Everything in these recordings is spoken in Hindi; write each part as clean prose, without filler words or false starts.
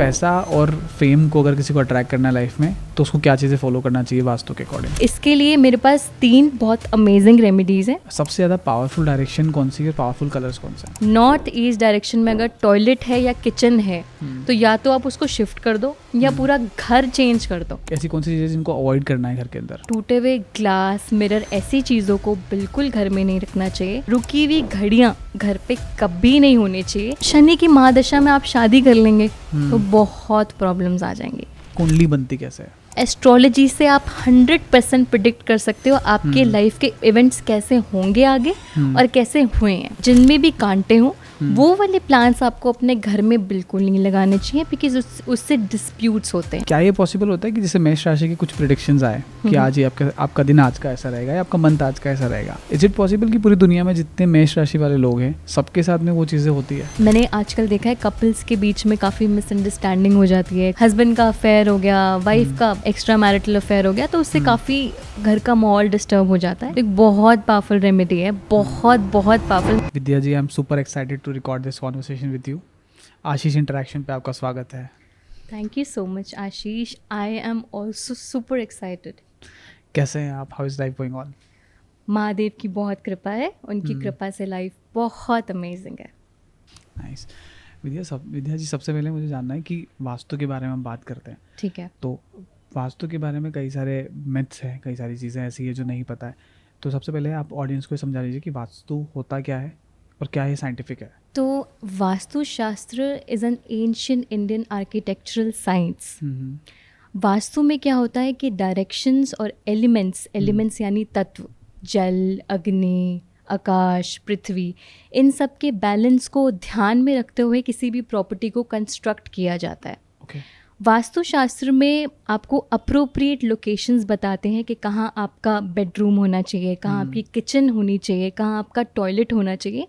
पैसा और फेम को अगर किसी को अट्रैक्ट करना है लाइफ में तो उसको क्या चीज़ें फॉलो करना चाहिए वास्तु के अकॉर्डिंग? इसके लिए मेरे पास 3 बहुत अमेजिंग रेमेडीज़ हैं। सबसे ज़्यादा पावरफुल डायरेक्शन कौन सी है, पावरफुल कलर्स कौन सा है? नॉर्थ ईस्ट डायरेक्शन में अगर टॉयलेट है या किचन है तो या तो आप उसको शिफ्ट कर दो या पूरा घर चेंज कर दो। ऐसी कौन सी चीज़ें जिनको अवॉइड करना है घर के अंदर? टूटे हुए ग्लास, मिरर, ऐसी चीज़ों को बिल्कुल घर में नहीं रखना चाहिए। रुकी हुई घड़ियाँ घर पे कभी नहीं होनी चाहिए। शनि की महादशा में आप शादी कर लेंगे तो बहुत प्रॉब्लम्स आ जाएंगी। कुंडली बनती कैसे है? एस्ट्रोलॉजी से आप 100% प्रिडिक्ट कर सकते हो आपके लाइफ के इवेंट्स कैसे होंगे आगे और कैसे हुए हैं। जिनमें भी कांटे हों वो वाले प्लांट्स आपको अपने घर में बिल्कुल नहीं लगाने चाहिए बिकॉज उससे डिस्प्यूट्स होते हैं। क्या ये पॉसिबल होता है कि जैसे मेष राशि की कुछ प्रेडिक्शंस आए कि आज ये आपका दिन आज का ऐसा रहेगा या आपका मंथ आज का ऐसा रहेगा? इज इट पॉसिबल कि पूरी दुनिया में जितने मेष राशि वाले लोग हैं सबके साथ में वो चीज़ें होती है? मैंने आजकल देखा है कपल्स के बीच में काफ़ी मिसअंडरस्टैंडिंग हो जाती है। हस्बैंड का अफेयर हो गया, वाइफ का एक्स्ट्रा मैरिटल अफेयर हो गया तो उससे काफ़ी घर का माहौल डिस्टर्ब हो जाता है। एक बहुत पावरफुल रेमेडी है, बहुत बहुत powerful. Vidya ji, I am super excited to record this conversation with you. Ashish interaction पे आपका स्वागत है। Thank you so much Ashish, I am also super excited. कैसे हैं आप? How is life going on? Mahadev की बहुत कृपा है, उनकी कृपा से लाइफ बहुत अमेजिंग है। नाइस। विद्या जी, सबसे पहले मुझे जानना है कि वास्तु के बारे में हम बात करते हैं, ठीक है? तो वास्तु के बारे में कई सारे मिथ्स हैं, कई सारी चीज़ें ऐसी है जो नहीं पता है। तो सबसे पहले आप ऑडियंस को समझा लीजिए कि वास्तु होता क्या है और क्या ये साइंटिफिक है? तो Vastushastra is an ancient Indian architectural science. Vastu में क्या होता है कि डायरेक्शंस और एलिमेंट्स यानी तत्व, जल, अग्नि, आकाश, पृथ्वी, इन सब के बैलेंस को ध्यान में रखते हुए किसी भी प्रॉपर्टी को कंस्ट्रक्ट किया जाता है। ओके। वास्तुशास्त्र में आपको अप्रोप्रिएट लोकेशंस बताते हैं कि कहाँ आपका बेडरूम होना चाहिए, कहाँ आपकी किचन होनी चाहिए, कहाँ आपका टॉयलेट होना चाहिए,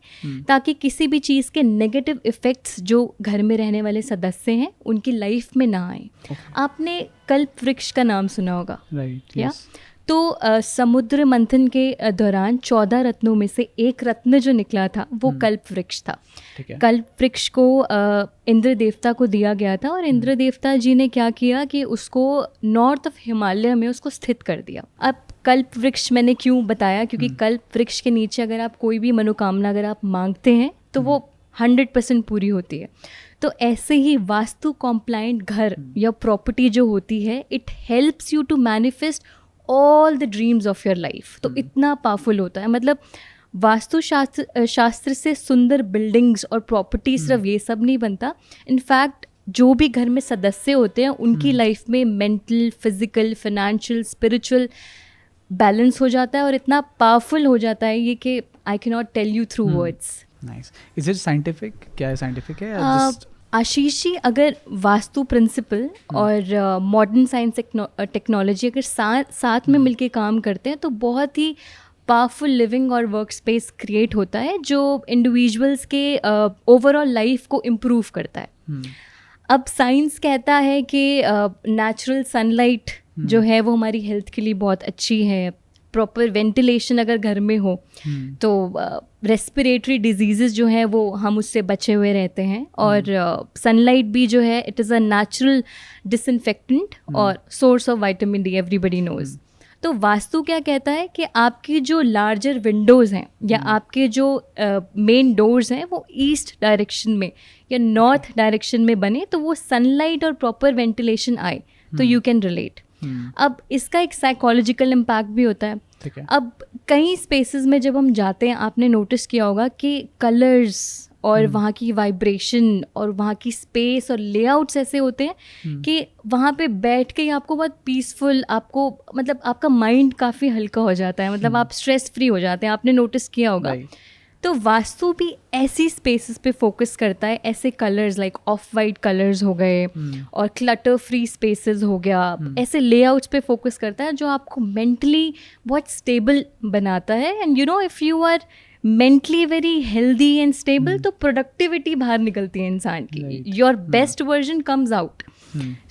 ताकि किसी भी चीज़ के नेगेटिव इफ़ेक्ट्स जो घर में रहने वाले सदस्य हैं उनकी लाइफ में ना आए। आपने कल्प वृक्ष का नाम सुना होगा, राइट? या तो समुद्र मंथन के दौरान 14 रत्नों में से एक रत्न जो निकला था वो कल्प वृक्ष था। कल्प वृक्ष को इंद्र देवता को दिया गया था और इंद्र देवता जी ने क्या किया कि उसको नॉर्थ ऑफ हिमालय में उसको स्थित कर दिया। अब कल्प वृक्ष मैंने क्यों बताया, क्योंकि कल्प वृक्ष के नीचे अगर आप कोई भी मनोकामना अगर आप मांगते हैं तो वो 100% पूरी होती है। तो ऐसे ही वास्तु कॉम्प्लाइंट घर या प्रॉपर्टी जो होती है, it helps you to manifest all the dreams of your life. तो इतना पावरफुल होता है। मतलब वास्तु शास्त्र से सुंदर बिल्डिंग्स और प्रॉपर्टी सिर्फ ये सब नहीं बनता। इनफैक्ट जो भी घर में सदस्य होते हैं उनकी लाइफ में mental, physical, financial, spiritual balance हो जाता है और इतना पावरफुल हो जाता है ये कि I can not tell you through words. Nice. Is it scientific? क्या है साइंटिफिक है? आशीष जी, अगर वास्तु प्रिंसिपल और मॉडर्न साइंस टेक्नोलॉजी अगर साथ में मिलके काम करते हैं तो बहुत ही पावरफुल लिविंग और वर्क स्पेस क्रिएट होता है जो इंडिविजुअल्स के ओवरऑल लाइफ को इम्प्रूव करता है। अब साइंस कहता है कि नेचुरल सनलाइट जो है वो हमारी हेल्थ के लिए बहुत अच्छी है। प्रॉपर वेंटिलेशन अगर घर में हो तो रेस्पिरेटरी डिजीज़ेस जो हैं वो हम उससे बचे हुए रहते हैं। और सनलाइट भी जो है it is a natural disinfectant और source of vitamin D, everybody knows. तो वास्तु क्या कहता है कि आपकी जो लार्जर विंडोज़ हैं या आपके जो मेन डोर्स हैं वो ईस्ट डायरेक्शन में या नॉर्थ डायरेक्शन में बने तो वो सनलाइट और प्रॉपर वेंटिलेशन आए तो यू कैन रिलेट। अब इसका एक साइकोलॉजिकल इम्पैक्ट भी होता है। अब कई स्पेसेस में जब हम जाते हैं, आपने नोटिस किया होगा कि कलर्स और वहाँ की वाइब्रेशन और वहाँ की स्पेस और लेआउट्स ऐसे होते हैं कि वहाँ पे बैठ के आपको बहुत पीसफुल, आपको मतलब आपका माइंड काफ़ी हल्का हो जाता है, मतलब आप स्ट्रेस फ्री हो जाते हैं। आपने नोटिस किया होगा। तो वास्तु भी ऐसी स्पेसेस पे फोकस करता है, ऐसे colours like of white colours हो गए और क्लटर फ्री स्पेसेस हो गया, ऐसे लेआउट्स पे फोकस करता है जो आपको मेंटली बहुत स्टेबल बनाता है। And you know, if you are mentally very healthy and stable तो प्रोडक्टिविटी बाहर निकलती है इंसान की, your best version comes out.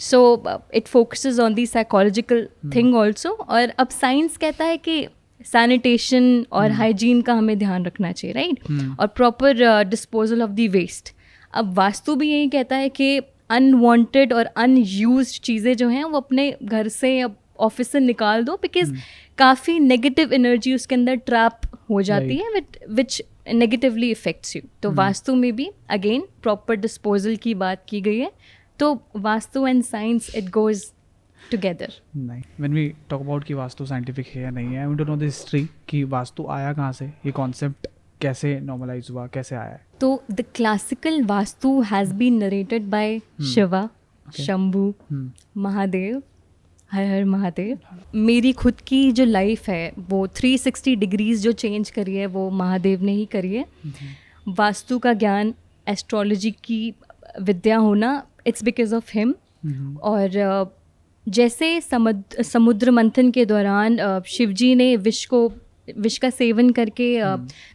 So it focuses on the psychological thing also. और अब साइंस कहता है कि सैनिटेशन और हाइजीन का हमें ध्यान रखना चाहिए, राइट? और proper disposal of the waste. अब वास्तु भी यही कहता है कि अनवांटेड और अनयूज्ड चीज़ें जो हैं वो अपने घर से या ऑफिस से निकाल दो, बिकॉज काफ़ी नेगेटिव एनर्जी उसके अंदर ट्रैप हो जाती है विच नेगेटिवली इफेक्ट्स यू. तो वास्तु में भी अगेन प्रॉपर डिस्पोजल की बात की गई है. तो vastu and science it goes together. नहीं, व्हेन वी टॉक अबाउट कि वास्तु साइंटिफिक है या नहीं है, I want to know the history कि वास्तु आया कहाँ से, ये कॉन्सेप्ट कैसे नॉर्मलाइज हुआ, कैसे आया है. तो the classical vastu has been narrated by Shiva, Shambhu, Mahadev, हर हर महादेव. मेरी खुद की जो लाइफ है वो 360 डिग्रीज जो चेंज करी है वो महादेव ने ही करी है. वास्तु का ज्ञान, एस्ट्रोलॉजी की विद्या होना, इट्स बिकॉज ऑफ हिम. और जैसे समुद्र मंथन के दौरान शिवजी ने विष का सेवन करके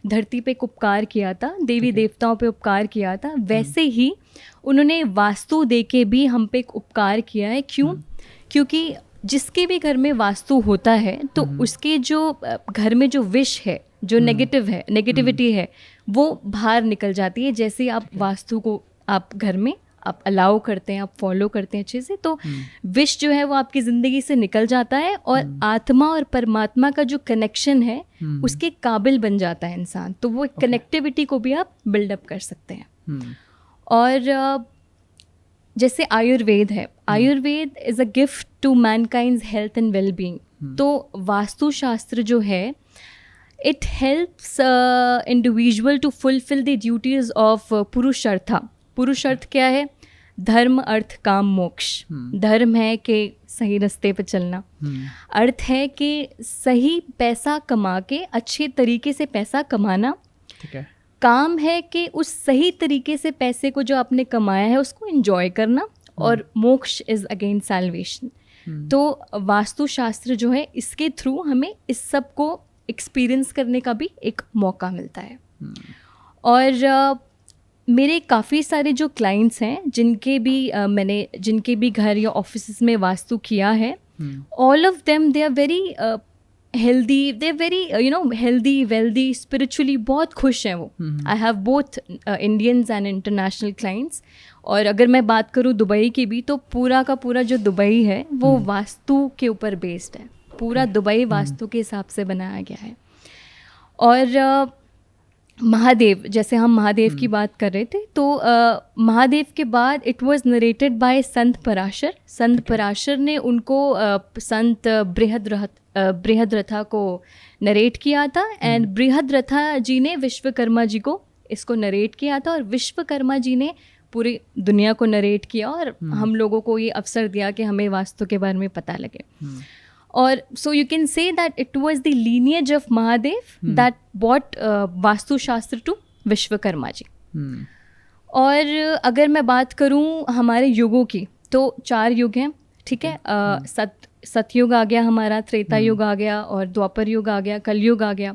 धरती पे एक उपकार किया था, देवी देवताओं पे उपकार किया था, वैसे ही उन्होंने वास्तु दे के भी हम पे एक उपकार किया है. क्यों? क्योंकि जिसके भी घर में वास्तु होता है तो उसके जो घर में जो विष है, जो नेगेटिविटी है, वो बाहर निकल जाती है. जैसे आप वास्तु को आप घर में आप अलाउ करते हैं, आप फॉलो करते हैं अच्छे से, तो विष जो है वो आपकी ज़िंदगी से निकल जाता है और आत्मा और परमात्मा का जो कनेक्शन है उसके काबिल बन जाता है इंसान. तो वो कनेक्टिविटी को भी आप बिल्डअप कर सकते हैं. और जैसे आयुर्वेद है, Ayurveda is a gift to mankind's health and well being. तो वास्तुशास्त्र जो है it helps individual to fulfil the duties of purushartha. पुरुषार्थ क्या है? धर्म, अर्थ, काम, मोक्ष. धर्म है कि सही रास्ते पे चलना. अर्थ है कि सही पैसा कमा के अच्छे तरीके से पैसा कमाना. ठीक है. काम है कि उस सही तरीके से पैसे को जो आपने कमाया है उसको एंजॉय करना. और मोक्ष इज़ अगेन सैल्वेशन. तो वास्तुशास्त्र जो है इसके थ्रू हमें इस सब को एक्सपीरियंस करने का भी एक मौका मिलता है. और मेरे काफ़ी सारे जो क्लाइंट्स हैं जिनके भी घर या ऑफिस में वास्तु किया है, all of them they are very healthy, they very healthy, wealthy, spiritually बहुत खुश हैं वो. I have both Indians and international clients. और अगर मैं बात करूँ दुबई की भी, तो पूरा का पूरा जो दुबई है वो वास्तु के ऊपर बेस्ड है. पूरा दुबई वास्तु के हिसाब से बनाया गया है. और महादेव, जैसे हम महादेव की बात कर रहे थे, तो महादेव के बाद इट वाज नरेटेड बाय संत पराशर. संत पराशर ने उनको संत बृहद्रथा को नरेट किया था. एंड बृहद्रथा जी ने विश्वकर्मा जी को इसको नरेट किया था. और विश्वकर्मा जी ने पूरी दुनिया को नरेट किया और हम लोगों को ये अवसर दिया कि हमें वास्तु के बारे में पता लगे. और so you can say that it was the lineage of Mahadev that brought Vastushastra to Vishwakarma ji. और अगर मैं बात करूं हमारे युगों की, तो 4 युग हैं. ठीक है. सतयुग आ गया हमारा, त्रेता युग आ गया, और द्वापर युग आ गया, कलयुग आ गया.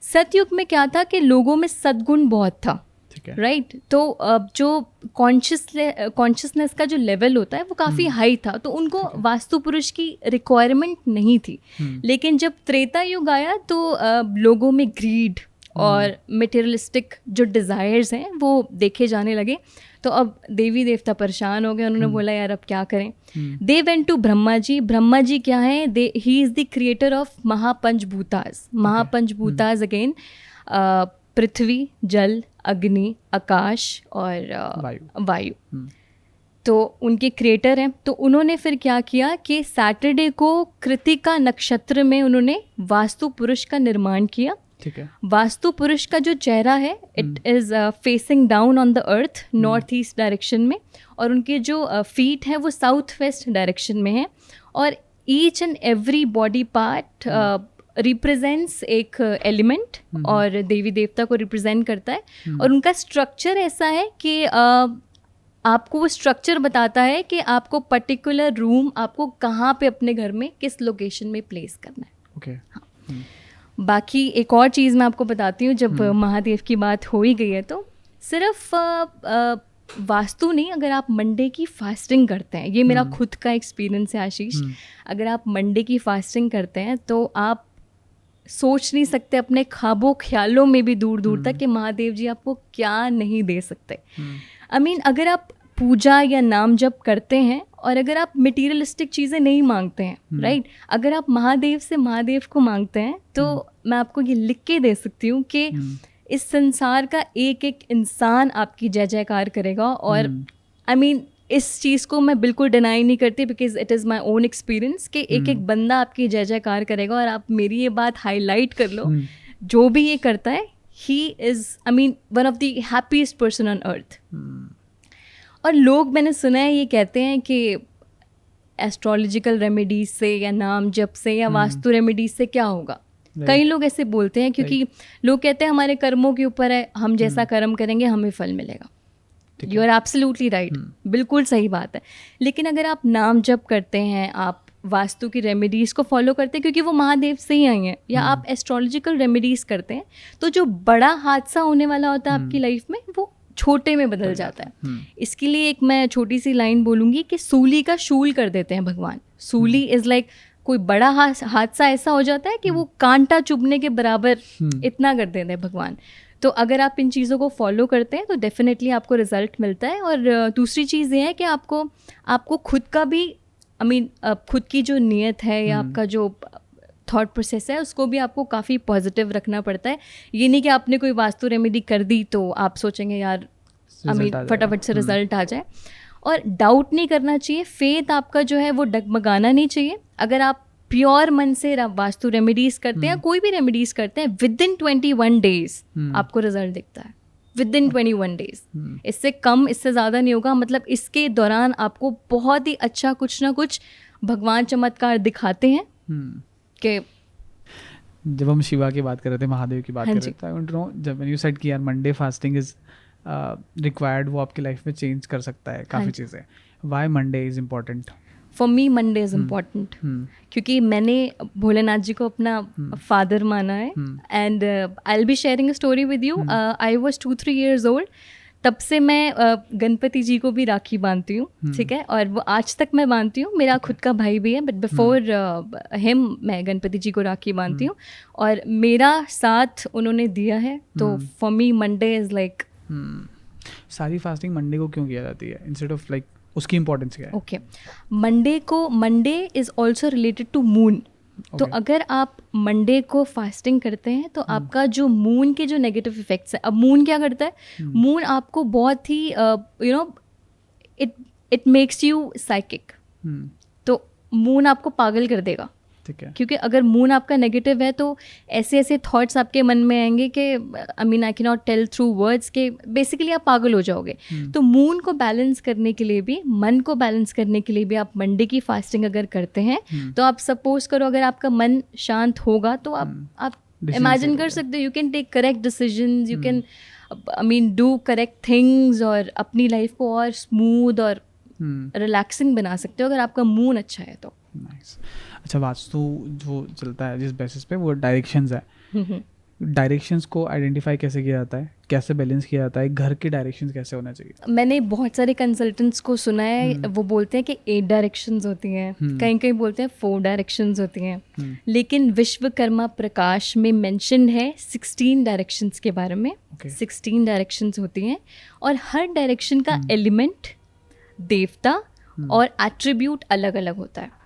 सतयुग में क्या था कि लोगों में सद्गुण बहुत था. राइट. तो जो कॉन्शियसनेस का जो लेवल होता है वो काफ़ी हाई था, तो उनको वास्तु पुरुष की रिक्वायरमेंट नहीं थी. लेकिन जब त्रेता युग आया तो लोगों में ग्रीड और मटेरियलिस्टिक जो डिज़ायर्स हैं वो देखे जाने लगे. तो अब देवी देवता परेशान हो गए. उन्होंने बोला यार अब क्या करें. They went to Brahma ji. Brahma ji क्या है? He is the creator of mahapanchabhutas. Mahapanchabhutas again पृथ्वी, जल, अग्नि, आकाश और वायु. तो उनके क्रिएटर हैं. तो उन्होंने फिर क्या किया कि सैटरडे को कृतिका नक्षत्र में उन्होंने वास्तु पुरुष का निर्माण किया. ठीक है. वास्तु पुरुष का जो चेहरा है it is facing down on the earth, north east direction में. और उनके जो फीट हैं वो साउथ वेस्ट डायरेक्शन में हैं. और each and every body part represents एक एलिमेंट और देवी देवता को रिप्रेजेंट करता है. और उनका स्ट्रक्चर ऐसा है कि आपको वो स्ट्रक्चर बताता है कि आपको पर्टिकुलर रूम आपको कहाँ पे अपने घर में किस लोकेशन में प्लेस करना है. ओके. हाँ. बाकी एक और चीज़ मैं आपको बताती हूँ. जब महादेव की बात हो ही गई है तो सिर्फ वास्तु नहीं, अगर आप मंडे की फास्टिंग करते हैं, ये मेरा खुद का एक्सपीरियंस है आशीष. अगर आप मंडे की फास्टिंग करते हैं तो आप सोच नहीं सकते अपने ख्वाबों ख्यालों में भी दूर दूर तक कि महादेव जी आपको क्या नहीं दे सकते. आई मीन अगर आप पूजा या नाम जप करते हैं और अगर आप मटेरियलिस्टिक चीज़ें नहीं मांगते हैं, राइट, अगर आप महादेव से महादेव को मांगते हैं तो मैं आपको ये लिख के दे सकती हूँ कि इस संसार का एक एक इंसान आपकी जय जयकार करेगा। और आई मीन इस चीज़ को मैं बिल्कुल डिनाई नहीं करती because it is my own experience कि एक एक बंदा आपकी जय जयकार करेगा। और आप मेरी ये बात हाईलाइट कर लो, जो भी ये करता है he is I mean one of the happiest person on earth. और लोग, मैंने सुना है, ये कहते हैं कि एस्ट्रोलॉजिकल रेमेडीज से या नाम जप से या वास्तु रेमेडीज से क्या होगा। कई लोग ऐसे बोलते हैं क्योंकि लोग कहते हैं हमारे कर्मों के ऊपर है, हम जैसा कर्म करेंगे हमें फल मिलेगा। यू आर एब्सोल्युटली राइट, बिल्कुल सही बात है। लेकिन अगर आप नाम जप करते हैं, आप वास्तु की रेमेडीज को फॉलो करते हैं क्योंकि वो महादेव से ही आई हैं, या आप एस्ट्रोलॉजिकल रेमेडीज करते हैं, तो जो बड़ा हादसा होने वाला होता है आपकी लाइफ में वो छोटे में बदल जाता है। इसके लिए एक मैं छोटी सी लाइन बोलूँगी कि सूली का शूल कर देते हैं भगवान। सूली इज़ लाइक कोई बड़ा हादसा ऐसा हो जाता है कि वो कांटा चुभने के बराबर इतना कर देते हैं भगवान। तो अगर आप इन चीज़ों को फॉलो करते हैं तो डेफिनेटली आपको रिजल्ट मिलता है। और दूसरी चीज़ ये है कि आपको खुद का भी आई मीन खुद की जो नीयत है या आपका जो थॉट प्रोसेस है उसको भी आपको काफ़ी पॉजिटिव रखना पड़ता है। ये नहीं कि आपने कोई वास्तु रेमेडी कर दी तो आप सोचेंगे यार आई मीन फटाफट से रिजल्ट आ जाए। और डाउट नहीं करना चाहिए, फेथ आपका जो है वो डगमगाना नहीं चाहिए। अगर आप प्योर मन से वास्तु रेमेडीज़ करते हैं, कोई भी रेमेडीज़ करते हैं, विद इन 21 डेज आपको रिजल्ट दिखता है। विद इन 21 डेज, इससे कम, इससे ज़्यादा नहीं होगा। मतलब इसके दौरान आपको बहुत ही अच्छा कुछ ना कुछ भगवान चमत्कार दिखाते हैं। कि जब हम शिवा की बात कर रहे थे, महादेव की बात कर रहे थे, आई वांट टू नो, जब व्हेन यू सेड कि यार मंडे फास्टिंग इज रिक्वायर्ड, वो आपकी लाइफ में चेंज कर सकता है काफ़ी चीज़ें, why Monday is important? For me Monday is important क्योंकि मैंने भोलेनाथ जी को अपना फादर माना है। And I will be sharing a story with you. I was 2-3 years old, तब से मैं गणपति जी को भी राखी बांधती हूँ, ठीक है, और वो आज तक मैं बांधती हूँ। मेरा खुद का भाई भी है, बट बिफोर हिम मैं गणपति जी को राखी बांधती हूँ और मेरा साथ उन्होंने दिया है। तो for me Monday is like. सारी फास्टिंग मंडे को क्यों किया जाती है इंस्टेड ऑफ लाइक, उसकी इंपॉर्टेंस क्या है? Okay, Monday is also related to moon. तो अगर आप मंडे को फास्टिंग करते हैं तो आपका जो मून के जो नेगेटिव इफेक्ट्स है, अब मून क्या करता है, मून आपको बहुत ही you know it makes you psychic. तो मून आपको पागल कर देगा, ठीक है, क्योंकि अगर मून आपका नेगेटिव है तो ऐसे ऐसे थॉट्स आपके मन में आएंगे कि I mean I can not tell through words के बेसिकली आप पागल हो जाओगे। तो मून को बैलेंस करने के लिए भी, मन को बैलेंस करने के लिए भी आप मंडे की फास्टिंग अगर करते हैं तो आप सपोज करो अगर आपका मन शांत होगा तो आप इमेजिन कर सकते हो, you can take correct decisions, you can I mean do correct things और अपनी लाइफ को और स्मूथ और रिलैक्सिंग बना सकते हो अगर आपका मून अच्छा है तो। नाइस। अच्छा, वास्तु जो चलता है जिस बेसिस पे, वो डायरेक्शंस है, डायरेक्शंस को आइडेंटिफाई कैसे किया जाता है, कैसे बैलेंस किया जाता है, घर के डायरेक्शंस कैसे होना चाहिए? मैंने बहुत सारे कंसल्टेंट्स को सुना है, वो बोलते हैं कि 8 डायरेक्शंस होती हैं, कहीं बोलते हैं 4 डायरेक्शंस होती हैं, लेकिन विश्वकर्मा प्रकाश में मेंशन है 16 डायरेक्शंस के बारे में। 16 डायरेक्शंस होती हैं और हर डायरेक्शन का एलिमेंट, देवता और एट्रीब्यूट अलग अलग होता है।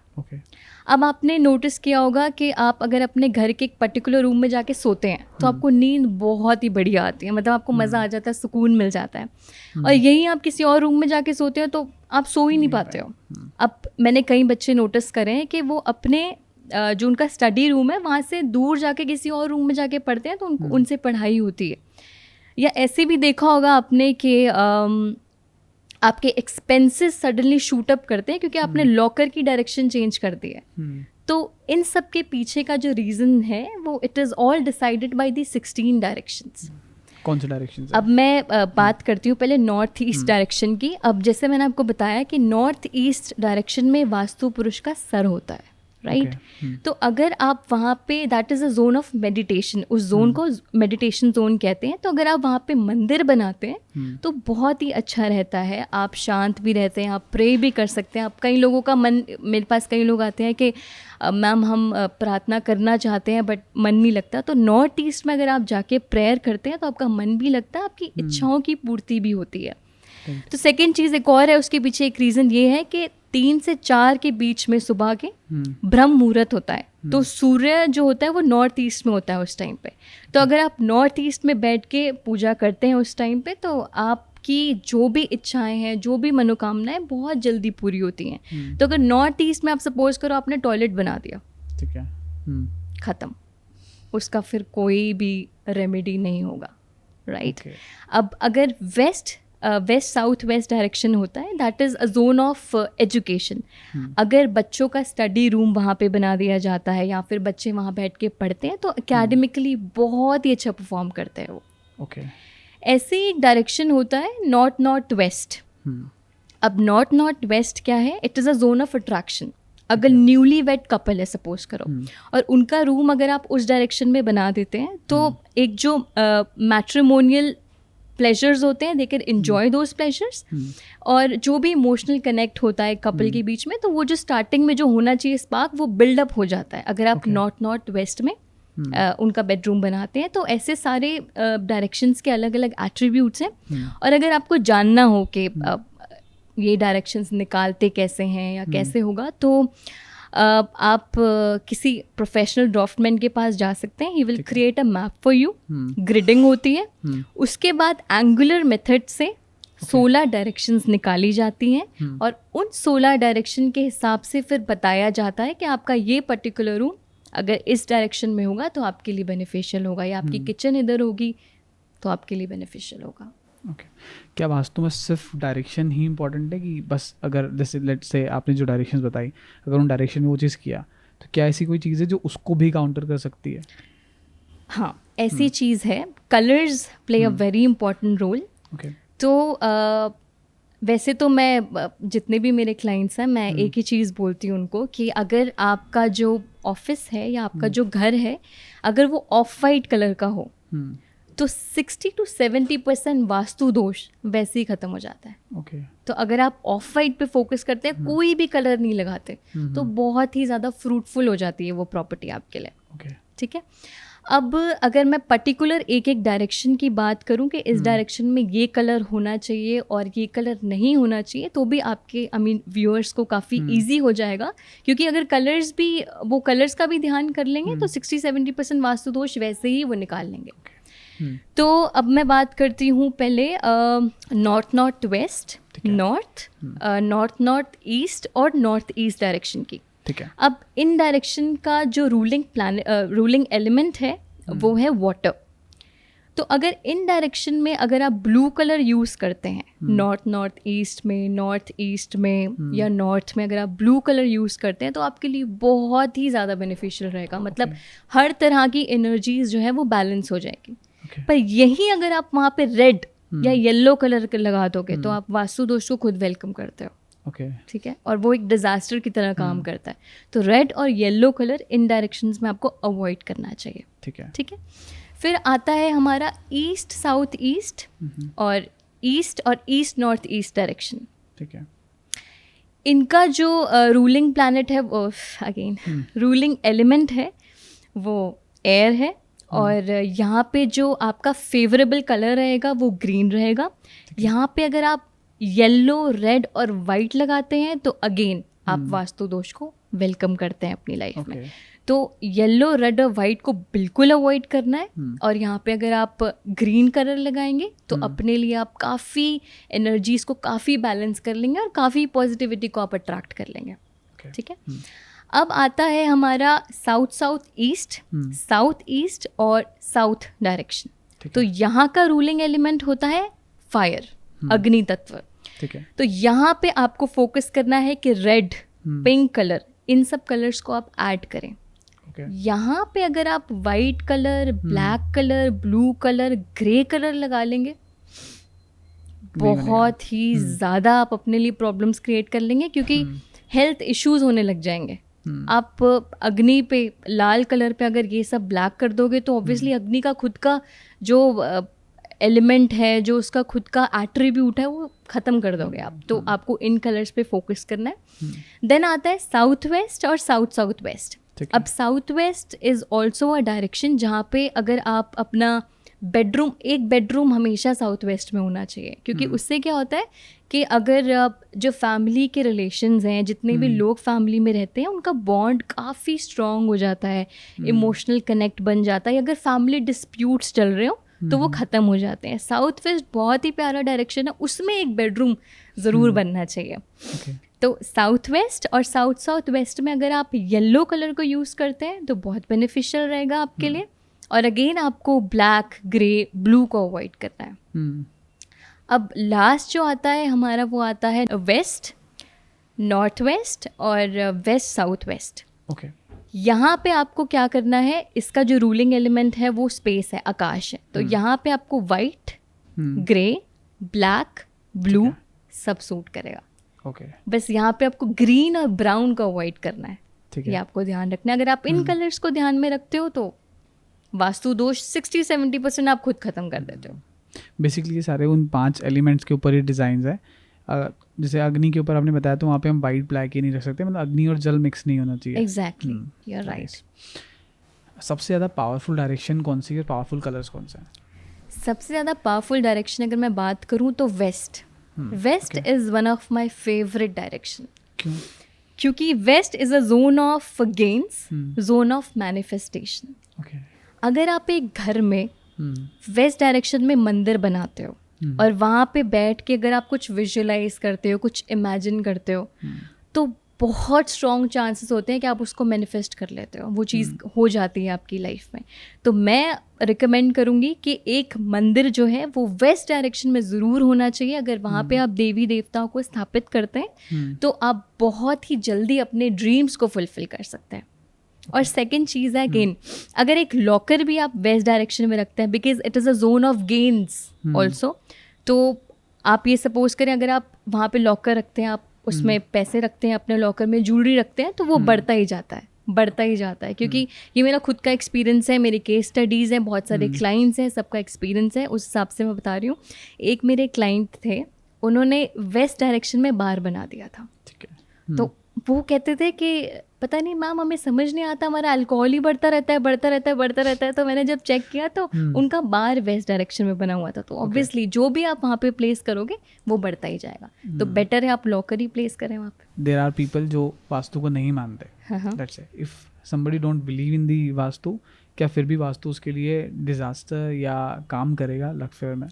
अब आपने नोटिस किया होगा कि आप अगर अपने घर के एक पर्टिकुलर रूम में जाके सोते हैं तो आपको नींद बहुत ही बढ़िया आती है, मतलब आपको मज़ा आ जाता है, सुकून मिल जाता है। और यही आप किसी और रूम में जाके सोते हो तो आप सो ही नहीं पाते हो। अब मैंने कई बच्चे नोटिस करे हैं कि वो अपने जो उनका स्टडी रूम है वहाँ से दूर जाके किसी और रूम में जाके पढ़ते हैं तो उनसे पढ़ाई होती है। या ऐसे भी देखा होगा आपने कि आपके एक्सपेंसेस सडनली शूट अप करते हैं क्योंकि आपने लॉकर की डायरेक्शन चेंज कर दी है। तो इन सब के पीछे का जो रीज़न है वो it is all decided by the 16 directions. कौन से डायरेक्शंस? अब मैं बात करती हूँ पहले नॉर्थ ईस्ट डायरेक्शन की। अब जैसे मैंने आपको बताया कि नॉर्थ ईस्ट डायरेक्शन में वास्तु पुरुष का सर होता है, राइट? तो अगर आप वहाँ पे, that is a zone of meditation, उस जोन को मेडिटेशन जोन कहते हैं। तो अगर आप वहाँ पे मंदिर बनाते हैं तो बहुत ही अच्छा रहता है, आप शांत भी रहते हैं, आप प्रे भी कर सकते हैं। आप कई लोगों का मन, मेरे पास कई लोग आते हैं कि मैम हम प्रार्थना करना चाहते हैं बट मन नहीं लगता। तो नॉर्थ ईस्ट में अगर आप जाके प्रेयर करते हैं तो आपका मन भी लगता है, आपकी इच्छाओं की पूर्ति भी होती है। तो सेकेंड चीज़ एक और है, उसके पीछे एक रीज़न ये है कि 3 से 4 के बीच में सुबह के ब्रह्म मुहूर्त होता है, तो सूर्य जो होता है वो नॉर्थ ईस्ट में होता है उस टाइम पे। तो अगर आप नॉर्थ ईस्ट में बैठ के पूजा करते हैं उस टाइम पे, तो आपकी जो भी इच्छाएं हैं, जो भी मनोकामनाएं बहुत जल्दी पूरी होती हैं। तो अगर नॉर्थ ईस्ट में आप सपोज करो आपने टॉयलेट बना दिया, ठीक है, ख़त्म, उसका फिर कोई भी रेमेडी नहीं होगा, राइट। अब अगर वेस्ट साउथ वेस्ट डायरेक्शन होता है, that is a zone of education. अगर बच्चों का स्टडी रूम वहाँ पे बना दिया जाता है या फिर बच्चे वहाँ बैठ के पढ़ते हैं, तो एकेडमिकली बहुत ही अच्छा परफॉर्म करते हैं वो। ऐसे ही एक डायरेक्शन होता है नॉर्थ वेस्ट। अब नॉर्थ वेस्ट क्या है? It is a zone of attraction. अगर न्यूली वेड कपल है सपोज करो, और उनका रूम अगर आप उस डायरेक्शन में बना देते हैं, तो एक जो मैट्रिमोनियल प्लेजर्स होते हैं, they can enjoy those pleasures, और जो भी इमोशनल कनेक्ट होता है कपल के बीच में, तो वो जो स्टार्टिंग में जो होना चाहिए स्पार्क, वो बिल्डअप हो जाता है अगर आप नॉर्थ वेस्ट में उनका बेडरूम बनाते हैं। तो ऐसे सारे डायरेक्शंस के अलग अलग एट्रीब्यूट्स हैं। और अगर आपको जानना हो कि ये डायरेक्शंस निकालते कैसे हैं या कैसे होगा, तो आप किसी प्रोफेशनल ड्राफ्टमैन के पास जा सकते हैं। He will create a map for you. Gridding होती है, उसके बाद एंगुलर मेथड से 16 डायरेक्शंस निकाली जाती हैं, और उन 16 डायरेक्शन के हिसाब से फिर बताया जाता है कि आपका ये पर्टिकुलर रूम अगर इस डायरेक्शन में होगा तो आपके लिए बेनिफिशियल होगा, या आपकी किचन इधर होगी तो आपके लिए बेनिफिशियल होगा। क्या वास्तु में सिर्फ डायरेक्शन ही इम्पोर्टेंट है कि बस अगर जैसे लेट्स से आपने जो डायरेक्शंस बताई, अगर उन डायरेक्शन में वो चीज़ किया, तो क्या ऐसी कोई चीज़ है जो उसको भी काउंटर कर सकती है? हाँ, ऐसी चीज़ है, colours play a very important role. तो वैसे तो मैं जितने भी मेरे क्लाइंट्स हैं, मैं एक ही चीज़ बोलती हूँ उनको कि अगर आपका जो ऑफिस है या आपका जो घर है, अगर वो ऑफ वाइट कलर का हो, तो 60 to 70% वास्तु दोष वैसे ही ख़त्म हो जाता है। तो अगर आप ऑफ वाइट पे फोकस करते हैं, कोई भी कलर नहीं लगाते, तो बहुत ही ज़्यादा फ्रूटफुल हो जाती है वो प्रॉपर्टी आपके लिए। ठीक है। अब अगर मैं पर्टिकुलर एक एक डायरेक्शन की बात करूं कि इस डायरेक्शन में ये कलर होना चाहिए और ये कलर नहीं होना चाहिए, तो भी आपके व्यूअर्स को काफ़ी इजी हो जाएगा, क्योंकि अगर कलर्स भी, वो कलर्स का भी ध्यान कर लेंगे तो 60-70% वास्तु दोष वैसे ही वो निकाल लेंगे। तो अब मैं बात करती हूँ पहले नॉर्थ वेस्ट, नॉर्थ ईस्ट और नॉर्थ ईस्ट डायरेक्शन की। ठीक है। अब इन डायरेक्शन का जो रूलिंग एलिमेंट है वो है वाटर। तो अगर इन डायरेक्शन में अगर आप ब्लू कलर यूज़ करते हैं, नॉर्थ ईस्ट में या नॉर्थ में अगर आप ब्लू कलर यूज़ करते हैं, तो आपके लिए बहुत ही ज़्यादा बेनिफिशियल रहेगा। मतलब हर तरह की एनर्जीज जो है वो बैलेंस हो जाएगी। पर यही अगर आप वहाँ पे रेड या येलो कलर लगा दोगे, तो आप वास्तु दोष को खुद वेलकम करते हो। ठीक है, और वो एक डिजास्टर की तरह काम करता है। तो रेड और येलो कलर इन डायरेक्शंस में आपको अवॉइड करना चाहिए। ठीक है। फिर आता है हमारा ईस्ट साउथ ईस्ट और ईस्ट नॉर्थ ईस्ट डायरेक्शन। ठीक है। इनका जो रूलिंग प्लैनेट है, अगेन रूलिंग एलिमेंट है, वो एयर है, और यहाँ पे जो आपका फेवरेबल कलर रहेगा वो ग्रीन रहेगा। यहाँ पे अगर आप येलो, रेड और वाइट लगाते हैं, तो अगेन आप वास्तु दोष को वेलकम करते हैं अपनी लाइफ में। तो येलो, रेड और वाइट को बिल्कुल अवॉइड करना है, और यहाँ पे अगर आप ग्रीन कलर लगाएंगे तो अपने लिए आप काफ़ी एनर्जीज को काफ़ी बैलेंस कर लेंगे और काफ़ी पॉजिटिविटी को आप अट्रैक्ट कर लेंगे। ठीक है। अब आता है हमारा साउथ ईस्ट और साउथ डायरेक्शन। तो यहाँ का रूलिंग एलिमेंट होता है फायर, अग्नि तत्व। ठीक है। तो यहाँ पे आपको फोकस करना है कि रेड, पिंक कलर, इन सब कलर्स को आप ऐड करें। यहाँ पे अगर आप white colour, black colour, blue colour, grey colour लगा लेंगे, बहुत ही ज़्यादा आप अपने लिए प्रॉब्लम्स क्रिएट कर लेंगे, क्योंकि हेल्थ इश्यूज होने लग जाएंगे। आप अग्नि पे, लाल कलर पे अगर ये सब ब्लैक कर दोगे, तो ऑब्वियसली अग्नि का खुद का जो एलिमेंट है, जो उसका खुद का एट्रीब्यूट है, वो ख़त्म कर दोगे आप। तो आपको इन कलर्स पे फोकस करना है। देन आता है साउथ वेस्ट और साउथ वेस्ट। अब south west is also a direction जहाँ पे अगर आप अपना बेडरूम, एक बेडरूम हमेशा साउथ वेस्ट में होना चाहिए, क्योंकि उससे क्या होता है कि अगर जो फैमिली के रिलेशंस हैं, जितने भी लोग फैमिली में रहते हैं, उनका बॉन्ड काफ़ी स्ट्रॉन्ग हो जाता है, इमोशनल कनेक्ट बन जाता है। अगर फैमिली डिस्प्यूट्स चल रहे हो तो वो ख़त्म हो जाते हैं। साउथ वेस्ट बहुत ही प्यारा डायरेक्शन है, उसमें एक बेडरूम ज़रूर बनना चाहिए। तो साउथ वेस्ट और साउथ साउथ वेस्ट में अगर आप येलो कलर को यूज़ करते हैं तो बहुत बेनिफिशियल रहेगा आपके लिए। और अगेन आपको ब्लैक, ग्रे, ब्लू को अवॉइड करना है। अब लास्ट जो आता है हमारा, वो आता है वेस्ट, नॉर्थ वेस्ट और वेस्ट साउथ वेस्ट। ओके, यहाँ पे आपको क्या करना है, इसका जो रूलिंग एलिमेंट है वो स्पेस है, आकाश है। तो यहाँ पे आपको वाइट, ग्रे, ब्लैक, ब्लू सब सूट करेगा। ओके, बस यहाँ पे आपको ग्रीन और ब्राउन को अवॉइड करना है, ठीक ये है। आपको ध्यान रखना है। अगर आप इन कलर्स को ध्यान में रखते हो तो वास्तु दोष 60-70% आप खुद खत्म कर देते हो। बेसिकली ये सारे उन 5 एलिमेंट्स के ऊपर ही डिज़ाइन है। जैसे अग्नि के ऊपर आपने बताया, तो वहाँ पे हम वाइट ब्लैक ही नहीं रख सकते, मतलब अग्नि और जल मिक्स नहीं होना चाहिए। Exactly, you are right. सबसे ज़्यादा पावरफुल डायरेक्शन कौन सी है, पावरफुल कलर्स कौन से हैं? सबसे ज़्यादा पावरफुल डायरेक्शन अगर मैं बात करूँ तो west. West is one of my favourite direction. क्यों? क्योंकि west is a zone of gains, zone of manifestation. Okay, अगर आप एक घर में वेस्ट डायरेक्शन में मंदिर बनाते हो और वहाँ पे बैठ के अगर आप कुछ विजुअलाइज करते हो, कुछ इमेजिन करते हो, तो बहुत स्ट्रॉन्ग चांसेस होते हैं कि आप उसको मैनिफेस्ट कर लेते हो, वो चीज़ हो जाती है आपकी लाइफ में। तो मैं रिकमेंड करूँगी कि एक मंदिर जो है वो वेस्ट डायरेक्शन में ज़रूर होना चाहिए। अगर वहाँ पे आप देवी देवताओं को स्थापित करते हैं तो आप बहुत ही जल्दी अपने ड्रीम्स को फुलफिल कर सकते हैं। और सेकेंड चीज़ है अगेन, अगर एक लॉकर भी आप वेस्ट डायरेक्शन में रखते हैं, because it is a zone of gains also, तो आप ये सपोज करें अगर आप वहाँ पे लॉकर रखते हैं, आप उसमें पैसे रखते हैं, अपने लॉकर में ज्वेलरी रखते हैं, तो वो बढ़ता ही जाता है, बढ़ता ही जाता है। क्योंकि ये मेरा खुद का एक्सपीरियंस है, मेरी केस स्टडीज़ हैं, बहुत सारे क्लाइंट्स हैं, सबका एक्सपीरियंस है, उस हिसाब से मैं बता रही हूँ। एक मेरे क्लाइंट थे, उन्होंने वेस्ट डायरेक्शन में बार बना दिया था। ठीक है। तो वो कहते थे कि पता नहीं मैम, हमें समझ नहीं आता, हमारा अल्कोहल ही बढ़ता रहता है, बढ़ता रहता है, बढ़ता रहता है। तो मैंने जब चेक किया तो उनका बार वेस्ट डायरेक्शन में बना हुआ था। तो ऑब्वियसली जो भी आप वहाँ पे प्लेस करोगे वो बढ़ता ही जाएगा। तो बेटर है आप लॉकर ही प्लेस करें वहाँ पे। देयर आर पीपल जो वास्तु को नहीं मानते। That's it. If somebody don't believe in the vastu, क्या फिर भी वास्तु उसके लिए डिजास्टर या काम करेगा लक फेवर में?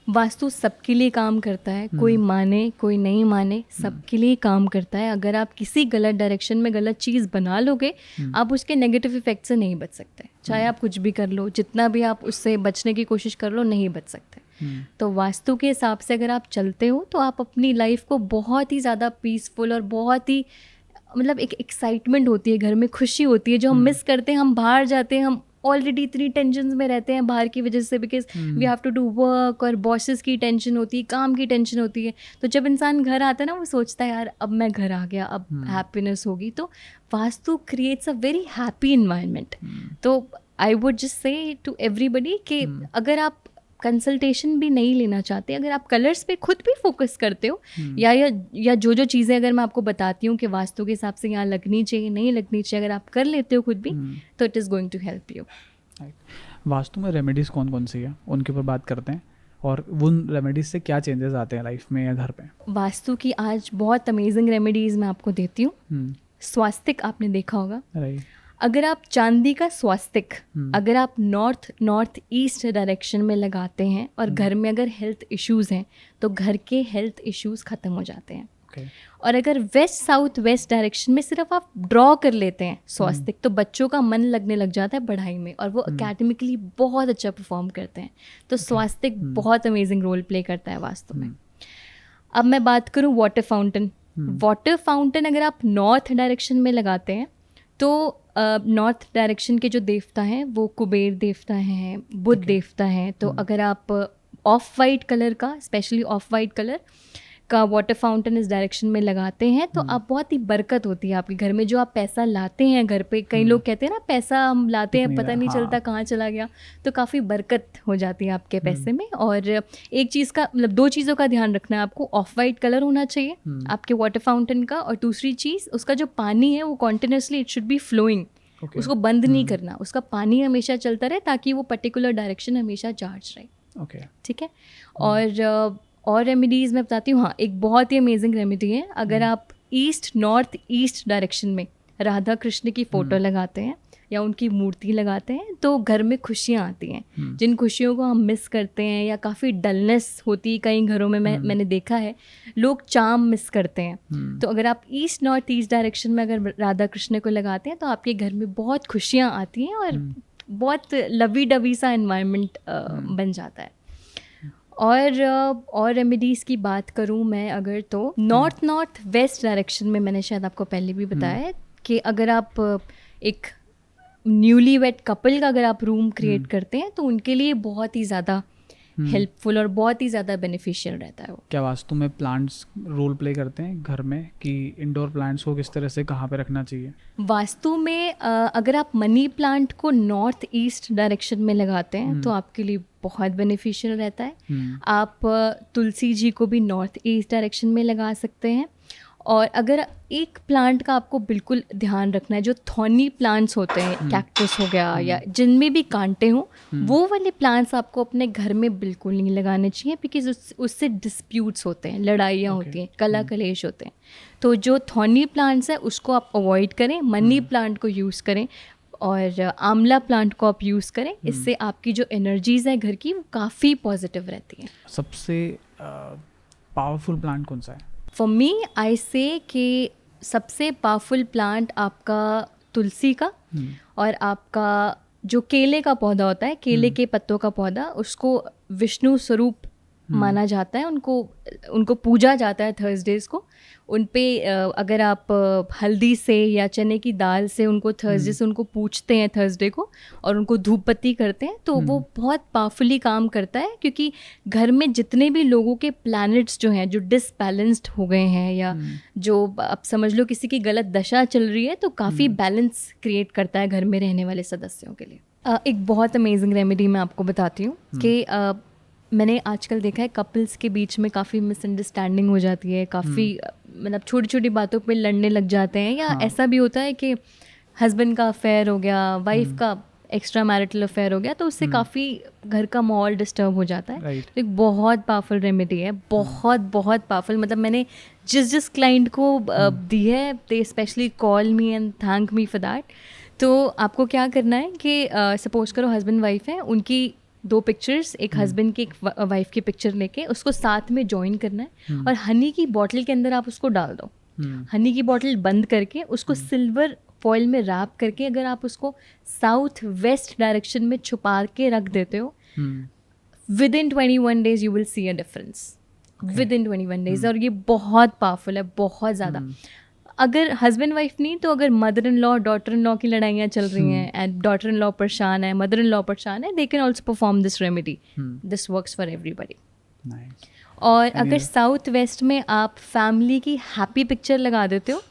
वास्तु सबके लिए काम करता है, कोई माने कोई नहीं माने, सबके लिए काम करता है। अगर आप किसी गलत डायरेक्शन में गलत चीज़ बना लोगे, आप उसके नेगेटिव इफेक्ट से नहीं बच सकते। चाहे आप कुछ भी कर लो, जितना भी आप उससे बचने की कोशिश कर लो, नहीं बच सकते। तो वास्तु के हिसाब से अगर आप चलते हो तो आप अपनी लाइफ को बहुत ही ज़्यादा पीसफुल और बहुत ही मतलब एक एक्साइटमेंट होती है, घर में खुशी होती है, जो हम मिस करते हैं। हम बाहर जाते हैं, हम ऑलरेडी इतनी टेंशन में रहते हैं बाहर की वजह से, because we have to do work, और बॉसेस की टेंशन होती है, काम की टेंशन होती है। तो जब इंसान घर आता है ना, वो सोचता है यार अब मैं घर आ गया, अब हैप्पीनेस होगी। तो vastu creates a very happy environment. तो I would just say to everybody कि अगर आप कंसल्टेशन भी नहीं लेना चाहते, अगर आप कलर्स पे खुद भी फोकस करते हो, या जो चीज़ें अगर मैं आपको बताती हूँ कि वास्तु के हिसाब से यहाँ लगनी चाहिए, नहीं लगनी चाहिए, अगर आप कर लेते हो खुद भी, तो it is going to help you. Vastu में रेमेडीज़ कौन कौन सी है, उनके ऊपर बात करते हैं, और उन रेमेडीज़ से क्या चेंजेस आते हैं लाइफ में या घर पे? वास्तु की आज बहुत अमेजिंग रेमेडीज़ मैं आपको देती हूँ। स्वास्तिक आपने देखा होगा, अगर आप चांदी का स्वास्तिक अगर आप नॉर्थ ईस्ट डायरेक्शन में लगाते हैं और घर में अगर हेल्थ इश्यूज़ हैं तो घर के हेल्थ इश्यूज़ ख़त्म हो जाते हैं। और अगर वेस्ट साउथ वेस्ट डायरेक्शन में सिर्फ आप ड्रॉ कर लेते हैं स्वास्तिक, तो बच्चों का मन लगने लग जाता है पढ़ाई में और वो एकेडमिकली बहुत अच्छा परफॉर्म करते हैं। तो स्वास्तिक बहुत अमेजिंग रोल प्ले करता है वास्तु में। अब मैं बात करूँ वाटर फाउंटेन। वाटर फाउंटेन अगर आप नॉर्थ डायरेक्शन में लगाते हैं तो नॉर्थ डायरेक्शन के जो देवता हैं वो कुबेर देवता हैं, बुध देवता हैं। तो अगर आप ऑफ वाइट कलर का, स्पेशली ऑफ वाइट कलर का वाटर फाउंटेन इस डायरेक्शन में लगाते हैं तो आप बहुत ही बरकत होती है आपके घर में। जो आप पैसा लाते हैं घर पे, कई लोग कहते हैं ना पैसा हम लाते हैं पता नहीं चलता कहाँ चला गया, तो काफ़ी बरकत हो जाती है आपके पैसे में। और एक चीज़ का मतलब 2 चीज़ों का ध्यान रखना है आपको, ऑफ वाइट कलर होना चाहिए आपके वाटर फाउंटेन का, और दूसरी चीज़ उसका जो पानी है वो continuously it should be flowing, उसको बंद नहीं करना, उसका पानी हमेशा चलता रहे ताकि वो पर्टिकुलर डायरेक्शन हमेशा चार्ज रहे। ठीक है। और रेमेडीज़ मैं बताती हूँ। हाँ, एक बहुत ही अमेजिंग रेमेडी है, अगर आप ईस्ट नॉर्थ ईस्ट डायरेक्शन में राधा कृष्ण की फ़ोटो लगाते हैं या उनकी मूर्ति लगाते हैं तो घर में खुशियाँ आती हैं। जिन खुशियों को हम मिस करते हैं या काफ़ी डलनेस होती है कई घरों में, मैंने देखा है लोग चार्म मिस करते हैं। तो अगर आप ईस्ट नॉर्थ ईस्ट डायरेक्शन में अगर राधा कृष्ण को लगाते हैं तो आपके घर में बहुत खुशियाँ आती हैं और बहुत लवी डवी सा एनवायरनमेंट बन जाता है। और रेमेडीज़ की बात करूँ मैं अगर, तो नॉर्थ वेस्ट डायरेक्शन में मैंने शायद आपको पहले भी बताया है कि अगर आप एक न्यूली वेड कपल का अगर आप रूम क्रिएट करते हैं तो उनके लिए बहुत ही ज़्यादा हेल्पफुल और बहुत ही ज़्यादा बेनिफिशियल रहता है वो। क्या वास्तु में प्लांट्स रोल प्ले करते हैं घर में, कि इंडोर प्लांट्स को किस तरह से कहाँ पे रखना चाहिए? वास्तु में अगर आप मनी प्लांट को नॉर्थ ईस्ट डायरेक्शन में लगाते हैं तो आपके लिए बहुत बेनिफिशियल रहता है। आप तुलसी जी को भी नॉर्थ ईस्ट डायरेक्शन में लगा सकते हैं। और अगर एक प्लांट का आपको बिल्कुल ध्यान रखना है, जो थॉर्नी प्लांट्स होते हैं, कैक्टस हो गया या जिनमें भी कांटे हों, वो वाले प्लांट्स आपको अपने घर में बिल्कुल नहीं लगाने चाहिए, बिकॉज उससे डिस्प्यूट्स होते हैं, लड़ाइयाँ होती हैं, कला कलेश होते हैं। तो जो थॉर्नी प्लांट्स है उसको आप अवॉइड करें, मनी प्लांट को यूज़ करें और आंवला प्लांट को आप यूज़ करें। इससे आपकी जो एनर्जीज़ है घर की वो काफ़ी पॉजिटिव रहती हैं। सबसे पावरफुल प्लांट कौन सा है? फॉर मी आई से कि सबसे पावरफुल प्लांट आपका तुलसी का और आपका जो केले का पौधा होता है, केले के पत्तों का पौधा, उसको विष्णु स्वरूप माना जाता है। उनको पूजा जाता है थर्सडेज़ को। उन पे अगर आप हल्दी से या चने की दाल से उनको थर्सडे से उनको पूजते हैं थर्सडे को और उनको धूप बत्ती करते हैं तो वो बहुत पावरफुली काम करता है, क्योंकि घर में जितने भी लोगों के प्लैनेट्स जो हैं, जो डिसबैलेंस्ड हो गए हैं या जो आप समझ लो किसी की गलत दशा चल रही है, तो काफ़ी बैलेंस क्रिएट करता है घर में रहने वाले सदस्यों के लिए। एक बहुत अमेजिंग रेमेडी मैं आपको बताती हूँ कि मैंने आजकल देखा है कपल्स के बीच में काफ़ी मिसअंडरस्टैंडिंग हो जाती है, काफ़ी मतलब छोटी छोटी बातों पे लड़ने लग जाते हैं, या ऐसा भी होता है कि हस्बैंड का अफेयर हो गया, वाइफ का एक्स्ट्रा मैरिटल अफेयर हो गया, तो उससे काफ़ी घर का माहौल डिस्टर्ब हो जाता है। तो एक बहुत पावरफुल रेमेडी है, बहुत पावरफुल। मतलब मैंने जिस क्लाइंट को दी है, they specially call me and thank me for that. तो आपको क्या करना है कि सपोज करो हस्बैंड वाइफ है, उनकी 2 पिक्चर्स, एक हस्बैंड की एक वाइफ की पिक्चर लेके उसको साथ में ज्वाइन करना है और हनी की बॉटल के अंदर आप उसको डाल दो। हनी की बॉटल बंद करके उसको सिल्वर फॉइल में रैप करके अगर आप उसको साउथ वेस्ट डायरेक्शन में छुपा के रख देते हो, with in 21 days you will see a difference, with in 21 days. और ये बहुत पावरफुल है, बहुत ज़्यादा। अगर हस्बैंड वाइफ नहीं तो अगर mother in law daughter in law की लड़ाइयाँ चल रही हैं एंड डॉटर इन लॉ परेशान है, मदर इन लॉ परेशान है, they can also perform this remedy. This works for everybody. और अगर साउथ वेस्ट में आप फैमिली की हैप्पी पिक्चर लगा देते हो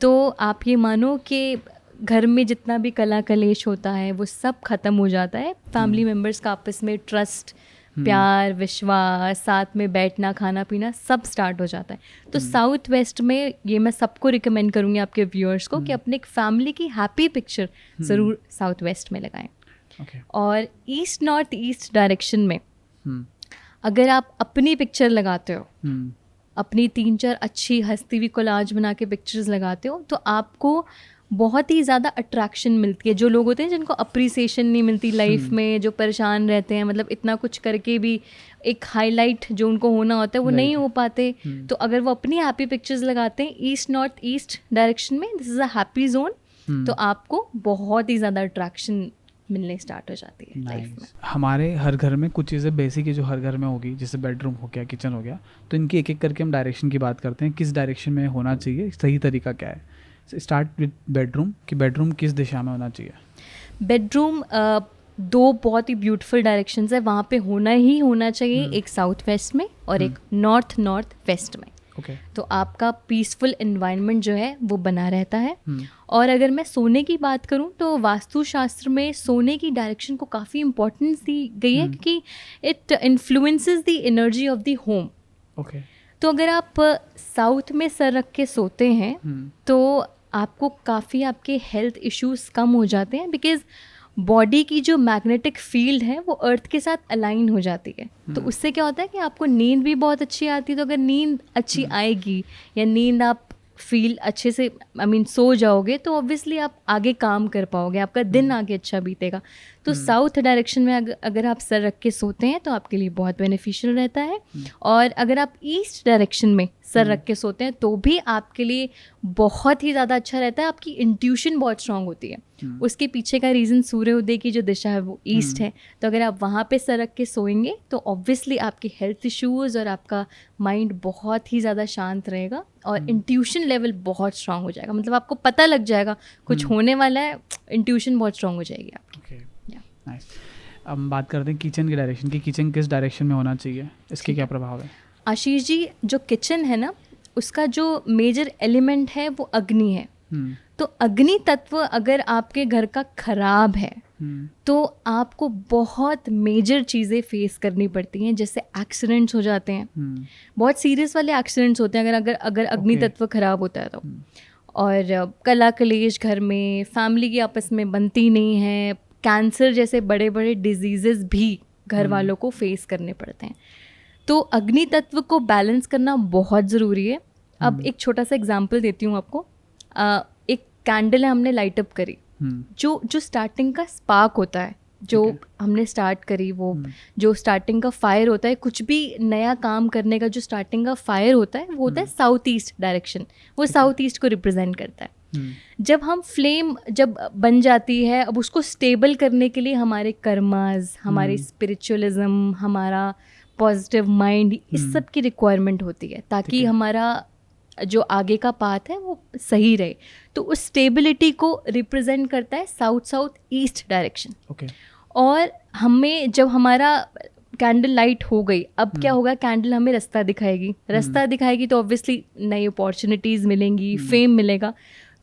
तो आप ये मानो कि घर में जितना भी कला कलेश होता है वो सब ख़त्म हो जाता है। फैमिली मेम्बर्स का आपस में ट्रस्ट, प्यार, विश्वास, साथ में बैठना, खाना पीना सब स्टार्ट हो जाता है। तो साउथ वेस्ट में ये मैं सबको रिकमेंड करूँगी आपके व्यूअर्स को कि अपने एक फैमिली की हैप्पी पिक्चर ज़रूर साउथ वेस्ट में लगाएं। और ईस्ट नॉर्थ ईस्ट डायरेक्शन में अगर आप अपनी पिक्चर लगाते हो, अपनी 3-4 अच्छी हंसती हुई कोलाज बना के पिक्चर्स लगाते हो, तो आपको बहुत ही ज़्यादा अट्रैक्शन मिलती है। जो लोग होते हैं जिनको अप्रिसिएशन नहीं मिलती लाइफ में, जो परेशान रहते हैं, मतलब इतना कुछ करके भी एक हाईलाइट जो उनको होना होता है वो नहीं हो पाते, तो अगर वो अपनी हैप्पी पिक्चर्स लगाते हैं ईस्ट नॉर्थ ईस्ट डायरेक्शन में, this is a happy zone, तो आपको बहुत ही ज़्यादा अट्रैक्शन मिलने स्टार्ट हो जाती है लाइफ में। हमारे हर घर में कुछ चीज़ें बेसिक है जो हर घर में होगी, जैसे बेडरूम हो गया, किचन हो गया, तो इनकी एक एक करके हम डायरेक्शन की बात करते हैं। किस डायरेक्शन में होना चाहिए, सही तरीका क्या है? स्टार्ट विद बेडरूम, कि बेडरूम किस दिशा में होना चाहिए? बेडरूम 2 बहुत ही ब्यूटीफुल डायरेक्शंस है, वहाँ पे होना चाहिए, एक साउथ वेस्ट में और एक नॉर्थ वेस्ट में। तो आपका पीसफुल एनवायरनमेंट जो है वो बना रहता है। और अगर मैं सोने की बात करूं तो वास्तुशास्त्र में सोने की डायरेक्शन को काफ़ी इम्पोर्टेंस दी गई है, क्योंकि it influences the energy of the home. तो अगर आप साउथ में सर रख के सोते हैं तो आपको काफ़ी आपके हेल्थ इश्यूज कम हो जाते हैं, बिकॉज बॉडी की जो मैग्नेटिक फील्ड है वो अर्थ के साथ अलाइन हो जाती है। तो उससे क्या होता है कि आपको नींद भी बहुत अच्छी आती है। तो अगर नींद अच्छी आएगी या नींद आप फील अच्छे से सो जाओगे तो ऑब्वियसली आप आगे काम कर पाओगे, आपका दिन आगे अच्छा बीतेगा। तो साउथ डायरेक्शन में अगर आप सर रख के सोते हैं तो आपके लिए बहुत बेनिफिशियल रहता है। और अगर आप ईस्ट डायरेक्शन में सर रख के सोते हैं तो भी आपके लिए बहुत ही ज़्यादा अच्छा रहता है। आपकी इंट्यूशन बहुत स्ट्रांग होती है। उसके पीछे का रीज़न सूर्योदय की जो दिशा है वो ईस्ट है। तो अगर आप वहाँ पे सर रख के सोएंगे तो ऑब्वियसली आपके हेल्थ इश्यूज़ और आपका माइंड बहुत ही ज़्यादा शांत रहेगा और इंट्यूशन लेवल बहुत स्ट्रांग हो जाएगा। मतलब आपको पता लग जाएगा कुछ होने वाला है, इंट्यूशन बहुत स्ट्रांग हो जाएगी आपकी। नाइस। अब बात करते हैं किचन के डायरेक्शन की। किचन किस डायरेक्शन में होना चाहिए, इसके क्या प्रभाव है? आशीष जी, जो किचन है ना, उसका जो मेजर एलिमेंट है वो अग्नि है। तो अग्नि तत्व अगर आपके घर का खराब है तो आपको बहुत मेजर चीज़ें फेस करनी पड़ती हैं, जैसे एक्सीडेंट्स हो जाते हैं। बहुत सीरियस वाले एक्सीडेंट्स होते हैं अगर अग्नि तत्व खराब होता है तो। और कला कलेश घर में, फैमिली की आपस में बनती नहीं है, कैंसर जैसे बड़े बड़े डिजीज़ेस भी घर वालों को फेस करने पड़ते हैं। तो अग्नि तत्व को बैलेंस करना बहुत ज़रूरी है। अब एक छोटा सा एग्जांपल देती हूँ आपको। एक कैंडल है, हमने लाइट अप करी, जो स्टार्टिंग का स्पार्क होता है, जो हमने स्टार्ट करी, वो जो स्टार्टिंग का फायर होता है, कुछ भी नया काम करने का जो स्टार्टिंग का फायर होता है वो होता है साउथ ईस्ट डायरेक्शन। वो साउथ ईस्ट को रिप्रेजेंट करता है। जब हम फ्लेम जब बन जाती है, अब उसको स्टेबल करने के लिए हमारे कर्मास, हमारी स्पिरिचुअलिज्म, हमारा पॉजिटिव माइंड, इस सब की रिक्वायरमेंट होती है ताकि हमारा जो आगे का पाथ है वो सही रहे। तो उस स्टेबिलिटी को रिप्रेजेंट करता है साउथ ईस्ट डायरेक्शन। और हमें जब हमारा कैंडल लाइट हो गई, अब क्या होगा, कैंडल हमें रास्ता दिखाएगी तो ऑब्वियसली नई अपॉर्चुनिटीज़ मिलेंगी, फेम मिलेगा।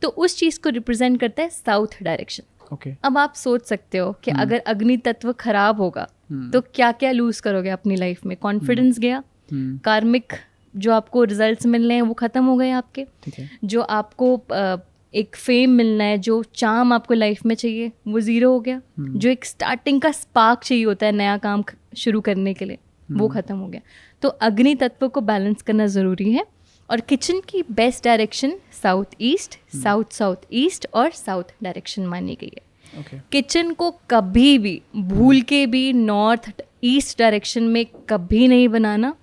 तो उस चीज़ को रिप्रेजेंट करता है साउथ डायरेक्शन। अब आप सोच सकते हो कि अगर अग्नि तत्व खराब होगा तो क्या क्या लूज करोगे अपनी लाइफ में। कॉन्फिडेंस गया, कार्मिक जो आपको रिजल्ट्स मिलने हैं वो ख़त्म हो गए आपके, जो आपको एक फेम मिलना है, जो चार्म आपको लाइफ में चाहिए वो ज़ीरो हो गया, जो एक स्टार्टिंग का स्पार्क चाहिए होता है नया काम शुरू करने के लिए वो ख़त्म हो गया। तो अग्नि तत्व को बैलेंस करना ज़रूरी है। और किचन की बेस्ट डायरेक्शन साउथ ईस्ट और साउथ डायरेक्शन मानी गई है। किचन को कभी भी भूल के भी नॉर्थ ईस्ट डायरेक्शन में कभी नहीं बनाना।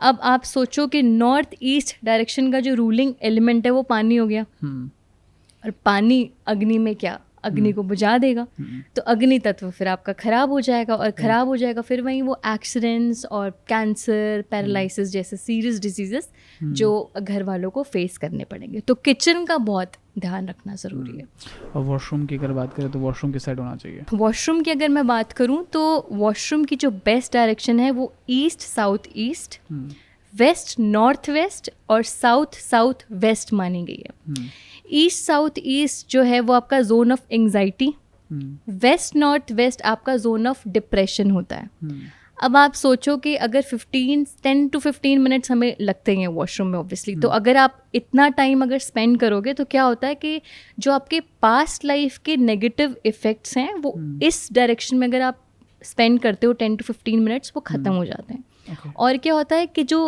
अब आप सोचो कि नॉर्थ ईस्ट डायरेक्शन का जो रूलिंग एलिमेंट है वो पानी हो गया, और पानी अग्नि में क्या, अग्नि को बुझा देगा। तो अग्नि तत्व फिर आपका खराब हो जाएगा, और खराब हो जाएगा फिर वहीं वो एक्सीडेंट्स और कैंसर, पैरालिसिस जैसे सीरियस डिजीजेस जो घर वालों को फेस करने पड़ेंगे। तो किचन का बहुत ध्यान रखना ज़रूरी है। और वॉशरूम की अगर बात करें तो वॉशरूम किस साइड होना चाहिए? वॉशरूम की अगर मैं बात करूं तो वॉशरूम की जो बेस्ट डायरेक्शन है वो east south east, west north west और साउथ वेस्ट मानी गई है। ईस्ट साउथ ईस्ट जो है वो आपका zone of anxiety, west north west आपका जोन ऑफ डिप्रेशन होता है। अब आप सोचो कि अगर 10 to 15 मिनट्स हमें लगते हैं वॉशरूम में ऑब्वियसली, तो अगर आप इतना टाइम अगर स्पेंड करोगे तो क्या होता है कि जो आपके पास्ट लाइफ के नेगेटिव इफ़ेक्ट्स हैं वो इस डायरेक्शन में अगर आप स्पेंड करते हो 10 to 15 मिनट्स, वो ख़त्म हो जाते हैं। और क्या होता है कि जो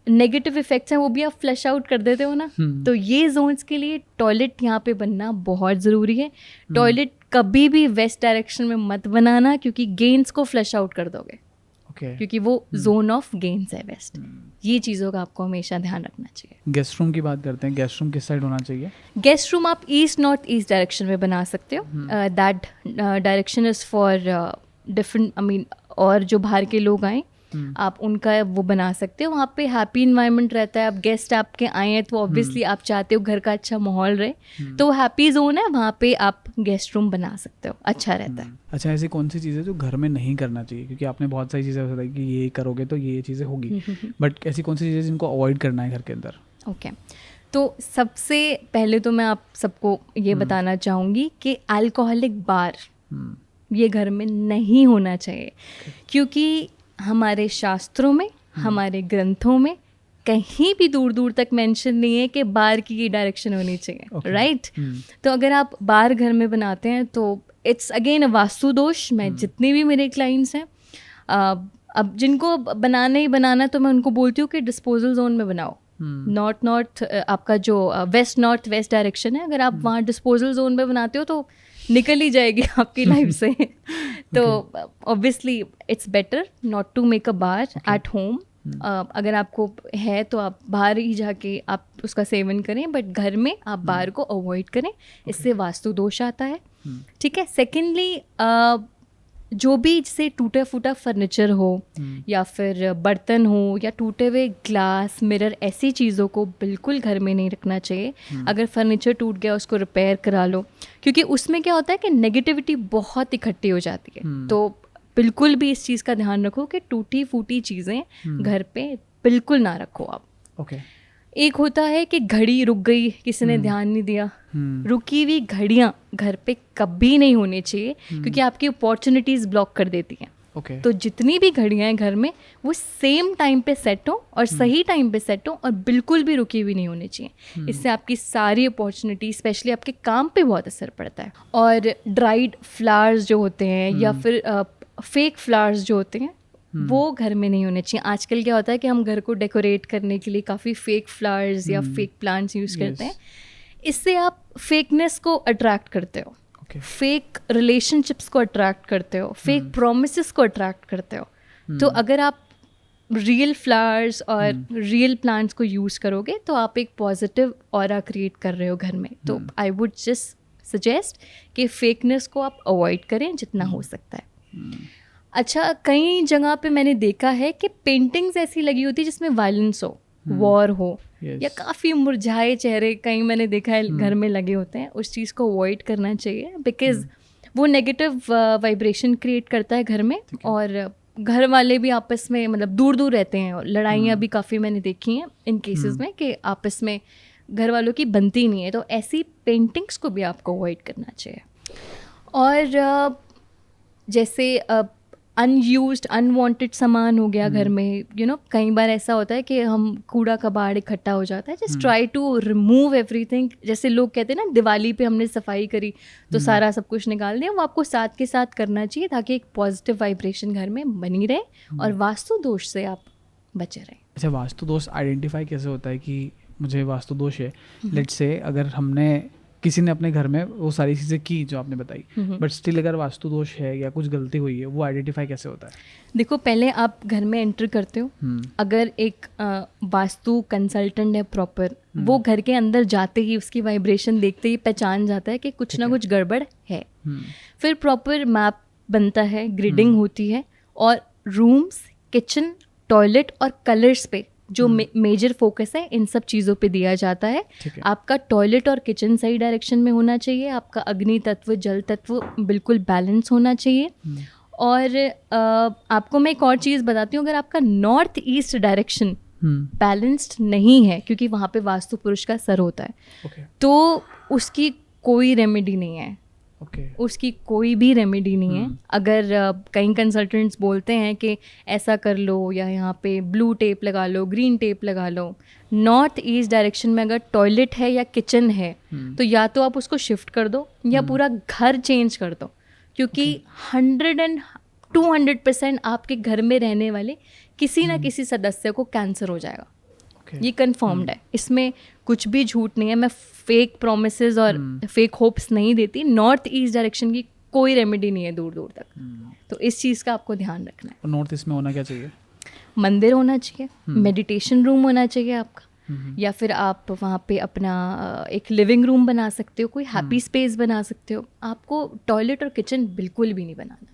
नेगेटिव इफ़ेक्ट्स हैं वो भी आप फ्लश आउट कर देते हो ना। तो ये जोन्स के लिए टॉयलेट यहाँ पे बनना बहुत ज़रूरी है। टॉयलेट कभी भी वेस्ट डायरेक्शन में मत बनाना, क्योंकि गेन्स को फ्लश आउट कर दोगे, क्योंकि वो जोन ऑफ गेन्स है वेस्ट। ये चीज़ों का आपको हमेशा ध्यान रखना चाहिए। गेस्ट रूम की बात करते हैं, गेस्ट रूम किस साइड होना चाहिए? गेस्ट रूम आप ईस्ट नॉर्थ ईस्ट डायरेक्शन में बना सकते हो। That direction is for different और जो बाहर के लोग आए आप उनका वो बना सकते हो। वहाँ पे हैप्पी इन्वायरमेंट रहता है। अब गेस्ट आपके आए हैं तो ऑब्वियसली आप चाहते हो घर का अच्छा माहौल रहे, तो हैप्पी जोन है, वहाँ पे आप गेस्ट रूम बना सकते हो, अच्छा रहता है। अच्छा, ऐसी कौन सी चीज़ें जो घर में नहीं करना चाहिए? क्योंकि आपने बहुत सारी चीज़ें बताई कि ये करोगे तो ये चीज़ें होगी, बट ऐसी कौन सी चीज़ें जिनको अवॉइड करना है घर के अंदर? ओके, तो सबसे पहले तो मैं आप सबको ये बताना चाहूँगी कि अल्कोहलिक बार ये घर में नहीं होना चाहिए, क्योंकि हमारे शास्त्रों में, हमारे ग्रंथों में कहीं भी दूर दूर तक मेंशन नहीं है कि बार की ये डायरेक्शन होनी चाहिए, राइट? तो अगर आप बार घर में बनाते हैं तो इट्स अगेन अ वास्तु दोष। मैं जितने भी मेरे क्लाइंट्स हैं, अब जिनको बनाना ही बनाना, तो मैं उनको बोलती हूँ कि डिस्पोजल जोन में बनाओ। नॉर्थ आपका जो वेस्ट नॉर्थ वेस्ट डायरेक्शन है, अगर आप वहाँ डिस्पोजल जोन में बनाते हो तो निकल ही जाएगी आपकी लाइफ से। तो obviously it's better not to make a bar at home. अगर आपको है तो आप बाहर ही जाके आप उसका सेवन करें, बट घर में आप बाहर को अवॉइड करें, इससे वास्तु दोष आता है। ठीक है। सेकेंडली, जो भी जैसे टूटा फूटा फर्नीचर हो या फिर बर्तन हो या टूटे हुए ग्लास मिरर, ऐसी चीज़ों को बिल्कुल घर में नहीं रखना चाहिए। अगर फर्नीचर टूट गया उसको रिपेयर करा लो, क्योंकि उसमें क्या होता है कि नेगेटिविटी बहुत इकट्ठी हो जाती है। तो बिल्कुल भी इस चीज़ का ध्यान रखो कि टूटी फूटी चीज़ें घर पे बिल्कुल ना रखो आप। ओके। एक होता है कि घड़ी रुक गई, किसी ने ध्यान नहीं दिया। रुकी हुई घड़ियाँ घर पे कभी नहीं होनी चाहिए, क्योंकि आपकी अपॉर्चुनिटीज़ ब्लॉक कर देती हैं। Okay. तो जितनी भी घड़ियाँ हैं घर में वो सेम टाइम पे सेट हो और सही टाइम पे सेट हो और बिल्कुल भी रुकी हुई नहीं होनी चाहिए। इससे आपकी सारी अपॉर्चुनिटी, स्पेशली आपके काम पे बहुत असर पड़ता है। और ड्राइड फ्लावर्स जो होते हैं या फिर फेक फ्लावर्स जो होते हैं वो घर में नहीं होने चाहिए। आजकल क्या होता है कि हम घर को डेकोरेट करने के लिए काफ़ी फेक फ्लावर्स या फेक प्लांट्स यूज़ करते हैं। इससे आप फेकनेस को अट्रैक्ट करते हो, फेक रिलेशनशिप्स को अट्रैक्ट करते हो, फेक प्रोमिसेस को अट्रैक्ट करते हो। तो अगर आप रियल फ्लावर्स और रियल प्लांट्स को यूज़ करोगे तो आप एक पॉजिटिव ऑरा क्रिएट कर रहे हो घर में। तो आई वुड जस्ट सजेस्ट कि फेकनेस को आप अवॉइड करें जितना हो सकता है। अच्छा, कई जगह पे मैंने देखा है कि पेंटिंग्स ऐसी लगी होती है जिसमें वायलेंस हो, वॉर हो, या काफ़ी मुरझाए चेहरे कहीं मैंने देखा है घर में लगे होते हैं। उस चीज़ को अवॉइड करना चाहिए, बिकॉज वो नेगेटिव वाइब्रेशन क्रिएट करता है घर में। और घर वाले भी आपस में मतलब दूर दूर रहते हैं, और लड़ाइयाँ भी काफ़ी मैंने देखी हैं इन केसेस में कि आपस में घर वालों की बनती नहीं है। तो ऐसी पेंटिंग्स को भी आपको अवॉइड करना चाहिए। और जैसे अनयूज्ड अनवांटेड सामान हो गया घर में, कई बार ऐसा होता है कि हम कूड़ा कबाड़ इकट्ठा हो जाता है। Just try to remove everything. जैसे लोग कहते हैं ना, दिवाली पे हमने सफाई करी तो सारा सब कुछ निकाल दिया, वो आपको साथ के साथ करना चाहिए ताकि एक पॉजिटिव वाइब्रेशन घर में बनी रहे और वास्तु दोष से आप बचे रहें। अच्छा, वास्तु दोष आइडेंटिफाई कैसे होता है कि मुझे वास्तु दोष है? लेट्स से अगर हमने किसी ने अपने घर में वो सारी चीज़ें की जो आपने बताई, बट स्टिल अगर वास्तु दोष है या कुछ गलती हुई है, वो आइडेंटिफाई कैसे होता है? देखो, पहले आप घर में एंटर करते हो। अगर एक वास्तु कंसल्टेंट है प्रॉपर, वो घर के अंदर जाते ही उसकी वाइब्रेशन देखते ही पहचान जाता है कि कुछ ना कुछ गड़बड़ है। फिर प्रॉपर मैप बनता है, ग्रिडिंग होती है, और रूम्स, किचन, टॉयलेट और कलर्स पे जो मेजर फोकस है इन सब चीज़ों पे दिया जाता है। आपका टॉयलेट और किचन सही डायरेक्शन में होना चाहिए, आपका अग्नि तत्व जल तत्व बिल्कुल बैलेंस होना चाहिए। और आपको मैं एक और चीज़ बताती हूँ, अगर आपका नॉर्थ ईस्ट डायरेक्शन बैलेंस्ड नहीं है, क्योंकि वहाँ पे वास्तु पुरुष का सर होता है, तो उसकी कोई रेमेडी नहीं है। उसकी कोई भी रेमेडी नहीं है। अगर कई कंसल्टेंट्स बोलते हैं कि ऐसा कर लो या यहाँ पे ब्लू टेप लगा लो, ग्रीन टेप लगा लो, नॉर्थ ईस्ट डायरेक्शन में अगर टॉयलेट है या किचन है तो या तो आप उसको शिफ्ट कर दो या पूरा घर चेंज कर दो, क्योंकि 100% आपके घर में रहने वाले किसी ना किसी सदस्य को कैंसर हो जाएगा। ये कंफर्म्ड है, इसमें कुछ भी झूठ नहीं है। मैं फेक प्रोमिसेस और फेक होप्स नहीं देती। नॉर्थ ईस्ट डायरेक्शन की कोई रेमेडी नहीं है दूर दूर तक। तो इस चीज़ का आपको ध्यान रखना है। और नॉर्थ ईस्ट में होना क्या चाहिए? मंदिर होना चाहिए, मेडिटेशन रूम होना चाहिए आपका, या फिर आप वहाँ पे अपना एक लिविंग रूम बना सकते हो, कोई हैप्पी स्पेस बना सकते हो। आपको टॉयलेट और किचन बिल्कुल भी नहीं बनाना,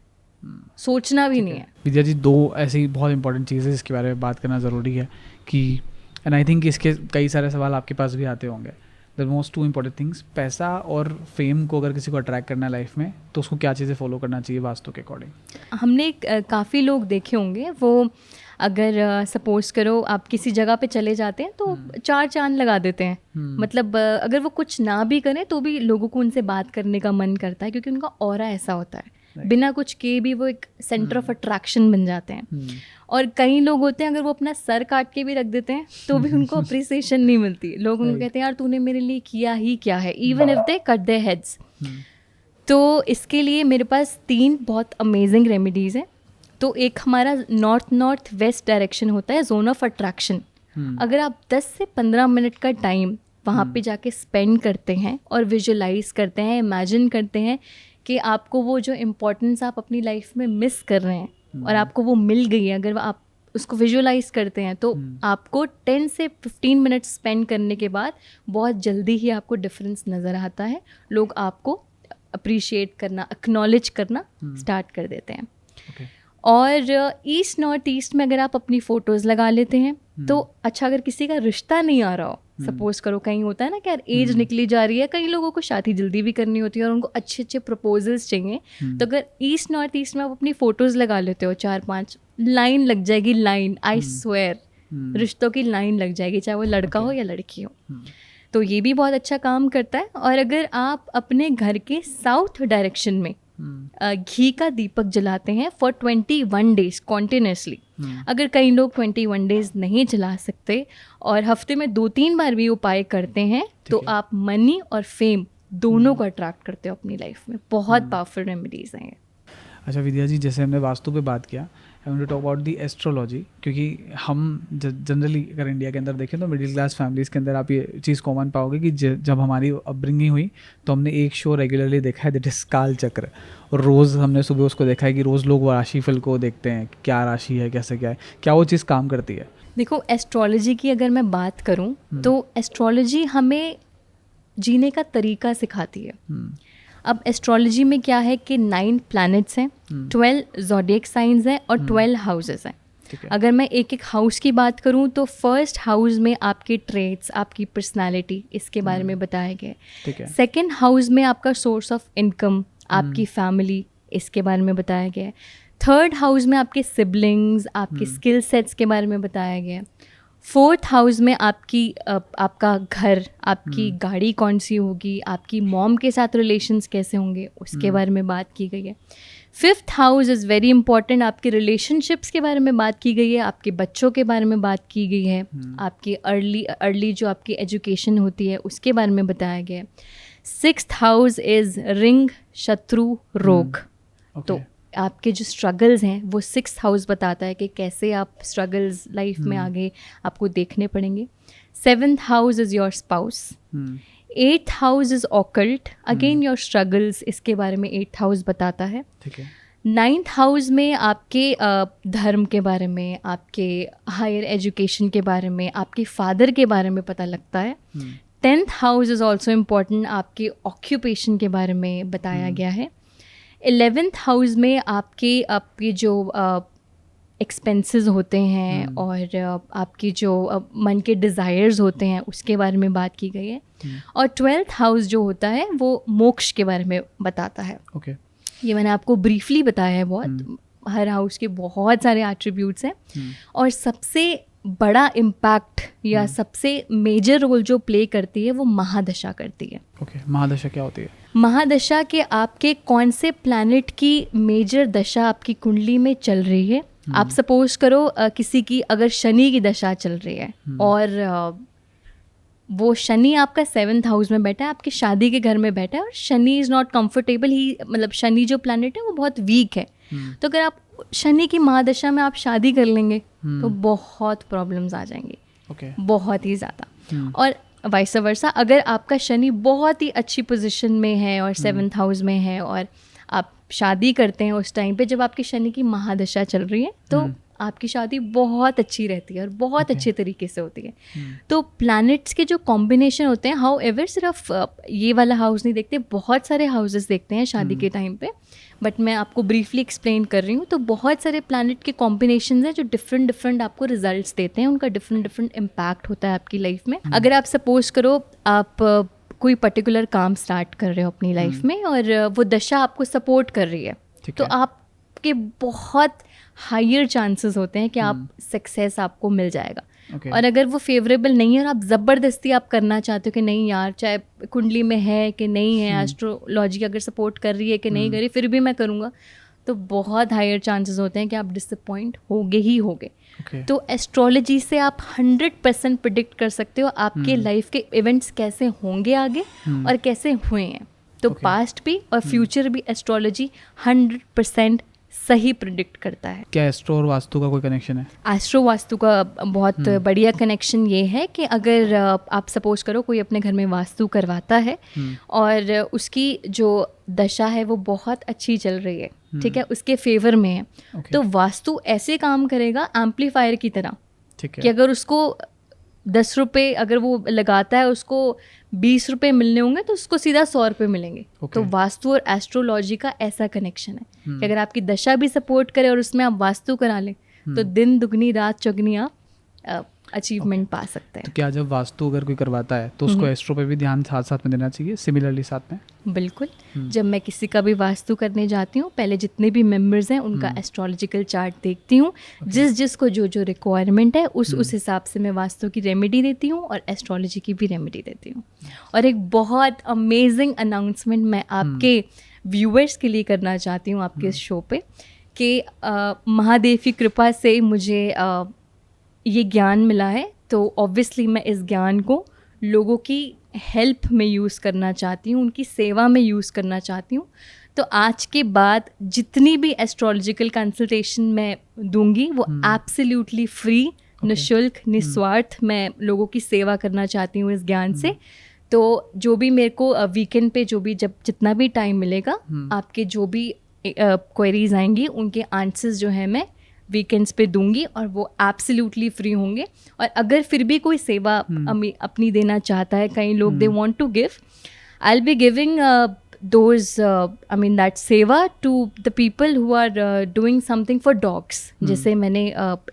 सोचना भी नहीं है। विद्या जी, दो ऐसी बहुत इंपॉर्टेंट चीज़ें जिसके बारे में बात करना ज़रूरी है कि, एंड आई थिंक इसके कई सारे सवाल आपके पास भी आते होंगे। The most two important things, पैसा और फेम को अगर किसी को अट्रैक्ट करना है लाइफ में, तो उसको क्या चीज़ें फॉलो करना चाहिए वास्तु के अकॉर्डिंग? हमने काफ़ी लोग देखे होंगे, वो अगर सपोज करो आप किसी जगह पे चले जाते हैं तो 4 चांद लगा देते हैं। मतलब अगर वो कुछ ना भी करें तो भी लोगों को उनसे बात करने का मन करता है, क्योंकि उनका ऑरा ऐसा होता है। बिना कुछ के भी वो एक सेंटर ऑफ अट्रैक्शन बन जाते हैं। और कई लोग होते हैं अगर वो अपना सर काट के भी रख देते हैं तो भी उनको अप्रिसिएशन नहीं मिलती। लोग उनको कहते हैं यार तूने मेरे लिए किया ही क्या है, even if they cut their heads. तो इसके लिए मेरे पास 3 बहुत अमेजिंग रेमेडीज़ हैं। तो एक हमारा नॉर्थ वेस्ट डायरेक्शन होता है जोन ऑफ अट्रैक्शन। अगर आप 10 से 15 मिनट का टाइम वहाँ पे जाके स्पेंड करते हैं और विजुलाइज करते हैं, इमेजिन करते हैं कि आपको वो जो इम्पोर्टेंस आप अपनी लाइफ में मिस कर रहे हैं और आपको वो मिल गई है, अगर आप उसको विजुलाइज करते हैं तो आपको 10 से 15 मिनट स्पेंड करने के बाद बहुत जल्दी ही आपको डिफरेंस नज़र आता है। लोग आपको अप्रिशिएट करना, एक्नॉलेज करना स्टार्ट कर देते हैं। और ईस्ट नॉर्थ ईस्ट में अगर आप अपनी फ़ोटोज़ लगा लेते हैं तो अच्छा, अगर किसी का रिश्ता नहीं आ रहा हो, सपोज करो कहीं होता है ना कि यार एज निकली जा रही है, कई लोगों को शादी जल्दी भी करनी होती है और उनको अच्छे अच्छे प्रपोजल्स चाहिए, तो अगर ईस्ट नॉर्थ ईस्ट में आप अपनी फ़ोटोज़ लगा लेते हो 4-5 लाइन लग जाएगी, लाइन, आई स्वेयर रिश्तों की लाइन लग जाएगी, चाहे वो लड़का हो या लड़की हो। तो ये भी बहुत अच्छा काम करता है। और अगर आप अपने घर के साउथ डायरेक्शन में घी का दीपक जलाते हैं फॉर 21 डेज कॉन्टिन्यूसली, अगर कई लोग 21 डेज नहीं जला सकते और हफ्ते में 2-3 बार भी उपाय करते हैं तो आप मनी और फेम दोनों को अट्रैक्ट करते हो अपनी लाइफ में। बहुत पावरफुल रेमेडीज हैं। अच्छा विद्या जी, जैसे हमने वास्तु पे बात किया, I want to talk about the astrology, क्योंकि हम जनरली अगर इंडिया के अंदर देखें तो मिडिल क्लास फैमिलीज़ के अंदर आप ये चीज़ कॉमन पाओगे कि जब हमारी अपब्रिंगिंग हुई तो हमने एक शो रेगुलरली देखा है, दैट इज काल चक्र। और रोज़ हमने सुबह उसको देखा है कि रोज़ लोग वो राशिफल को देखते हैं, क्या राशि है, कैसे क्या है, क्या वो चीज़ काम करती है? देखो, एस्ट्रोलॉजी की अगर मैं बात करूँ तो एस्ट्रोलॉजी हमें जीने का तरीका सिखाती है। अब एस्ट्रोलॉजी में क्या है कि 9 प्लैनेट्स हैं, 12 ज़ोडिएक साइंस हैं और 12 हाउसेस हैं। अगर मैं एक एक हाउस की बात करूं तो फर्स्ट हाउस में आपके ट्रेट्स, आपकी पर्सनालिटी, इसके बारे में बताया गया है। सेकंड हाउस में आपका सोर्स ऑफ इनकम, आपकी फैमिली, इसके बारे में बताया गया है। थर्ड हाउस में आपके सिबलिंग्स, आपके स्किल सेट्स के बारे में बताया गया है। फोर्थ हाउस में आपका घर, आपकी गाड़ी कौन सी होगी, आपकी मॉम के साथ रिलेशंस कैसे होंगे, उसके बारे में बात की गई है। Fifth house is very important, आपके रिलेशनशिप्स के बारे में बात की गई है, आपके बच्चों के बारे में बात की गई है, आपकी अर्ली जो आपकी एजुकेशन होती है उसके बारे में बताया गया है। सिक्स्थ हाउस इज़ रिंग, शत्रु, रोग। तो आपके जो स्ट्रगल्स हैं वो 6th हाउस बताता है कि कैसे आप स्ट्रगल्स लाइफ में आगे आपको देखने पड़ेंगे। 7th house is your spouse. 8th house is occult, again your struggles, इसके बारे में 8th हाउस बताता है। 9th हाउस में आपके धर्म के बारे में, आपके हायर एजुकेशन के बारे में, आपके फादर के बारे में पता लगता है। 10th house is also important, आपके ऑक्यूपेशन के बारे में बताया गया है। 11th हाउस में आपके जो एक्सपेंसेस होते हैं और आपकी जो मन के डिज़ायर्स होते हैं उसके बारे में बात की गई है। और 12th हाउस जो होता है वो मोक्ष के बारे में बताता है। ये मैंने आपको ब्रीफली बताया है। बहुत हर हाउस के बहुत सारे एट्रीब्यूट्स हैं और सबसे बड़ा इम्पैक्ट या सबसे मेजर रोल जो प्ले करती है वो महादशा करती है। महादशा क्या होती है? महादशा के आपके कौन से प्लैनेट की मेजर दशा आपकी कुंडली में चल रही है। आप सपोज करो किसी की अगर शनि की दशा चल रही है और वो शनि आपका 7th हाउस में बैठा है, आपकी शादी के घर में बैठा है और शनि इज़ नॉट कंफर्टेबल, ही मतलब शनि जो प्लैनेट है वो बहुत वीक है। तो अगर आप शनि की महादशा में आप शादी कर लेंगे तो बहुत प्रॉब्लम्स आ जाएंगी, बहुत ही ज़्यादा। और वाइस वर्सा, अगर आपका शनि बहुत ही अच्छी पोजीशन में है और 7th हाउस में है और आप शादी करते हैं उस टाइम पे जब आपकी शनि की महादशा चल रही है तो आपकी शादी बहुत अच्छी रहती है और बहुत अच्छे तरीके से होती है। तो प्लैनेट्स के जो कॉम्बिनेशन होते हैं, हाउ एवर सिर्फ ये वाला हाउस नहीं देखते, बहुत सारे हाउसेस देखते हैं शादी के टाइम पे, बट मैं आपको ब्रीफली एक्सप्लेन कर रही हूँ। तो बहुत सारे प्लैनेट के कॉम्बिनेशन हैं जो डिफरेंट आपको रिजल्ट्स देते हैं, उनका डिफरेंट इम्पैक्ट होता है आपकी लाइफ में। अगर आप सपोज करो आप कोई पर्टिकुलर काम स्टार्ट कर रहे हो अपनी लाइफ में और वो दशा आपको सपोर्ट कर रही है, तो आपके बहुत हायर चांसेस होते हैं कि आप सक्सेस आपको मिल जाएगा। Okay. और अगर वो फेवरेबल नहीं है और आप ज़बरदस्ती आप करना चाहते हो कि नहीं यार, चाहे कुंडली में है कि नहीं है, एस्ट्रोलॉजी अगर सपोर्ट कर रही है कि नहीं कर रही, फिर भी मैं करूँगा, तो बहुत हायर चांसेस होते हैं कि आप डिसअपॉइंट होगे ही होगे। Okay. तो एस्ट्रोलॉजी से आप 100% प्रिडिक्ट कर सकते हो आपके लाइफ के इवेंट्स कैसे होंगे आगे और कैसे हुए हैं। तो पास्ट भी और फ्यूचर भी एस्ट्रोलॉजी 100% सही प्रिडिक्ट करता है। क्या एस्ट्रो और वास्तु का कोई कनेक्शन है? एस्ट्रो वास्तु का बहुत बढ़िया कनेक्शन ये है कि अगर आप सपोज करो कोई अपने घर में वास्तु करवाता है और उसकी जो दशा है वो बहुत अच्छी चल रही है, ठीक है, उसके फेवर में है, तो वास्तु ऐसे काम करेगा एम्पलीफायर की तरह, ठीक है, कि अगर उसको 10 रुपये अगर वो लगाता है, उसको 20 रुपये मिलने होंगे तो उसको सीधा 100 रुपये मिलेंगे। तो वास्तु और एस्ट्रोलॉजी का ऐसा कनेक्शन है कि अगर आपकी दशा भी सपोर्ट करे और उसमें आप वास्तु करा लें तो दिन दुगनी रात चौगनी आप अचीवमेंट पा सकते हैं। तो क्या जब वास्तु अगर कोई करवाता है तो उसको एस्ट्रो पे भी ध्यान साथ साथ में देना चाहिए, सिमिलरली साथ में? बिल्कुल। जब मैं किसी का भी वास्तु करने जाती हूँ, पहले जितने भी मेंबर्स हैं उनका एस्ट्रोलॉजिकल चार्ट देखती हूँ, जिसको जो रिक्वायरमेंट है उस हिसाब से मैं वास्तु की रेमेडी देती हूँ और एस्ट्रोलॉजी की भी रेमेडी देती हूँ। और एक बहुत अमेजिंग अनाउंसमेंट मैं आपके व्यूअर्स के लिए करना चाहती हूँ आपके इस शो पे, कि महादेव की कृपा से मुझे ये ज्ञान मिला है, तो ऑब्वियसली मैं इस ज्ञान को लोगों की हेल्प में यूज़ करना चाहती हूँ, उनकी सेवा में यूज़ करना चाहती हूँ। तो आज के बाद जितनी भी एस्ट्रोलॉजिकल कंसल्टेशन मैं दूंगी वो एब्सोल्युटली फ्री, निःशुल्क, निस्वार्थ मैं लोगों की सेवा करना चाहती हूँ इस ज्ञान से। तो जो भी मेरे को वीकेंड पे जब जितना भी टाइम मिलेगा, आपके जो भी क्वेरीज आएंगी उनके आंसर्स जो है मैं वीकेंड्स पे दूंगी और वो एब्सोल्युटली फ्री होंगे। और अगर फिर भी कोई सेवा अपनी देना चाहता है, कई लोग they want to give, I will be giving that seva to the people who are doing something for dogs. जैसे मैंने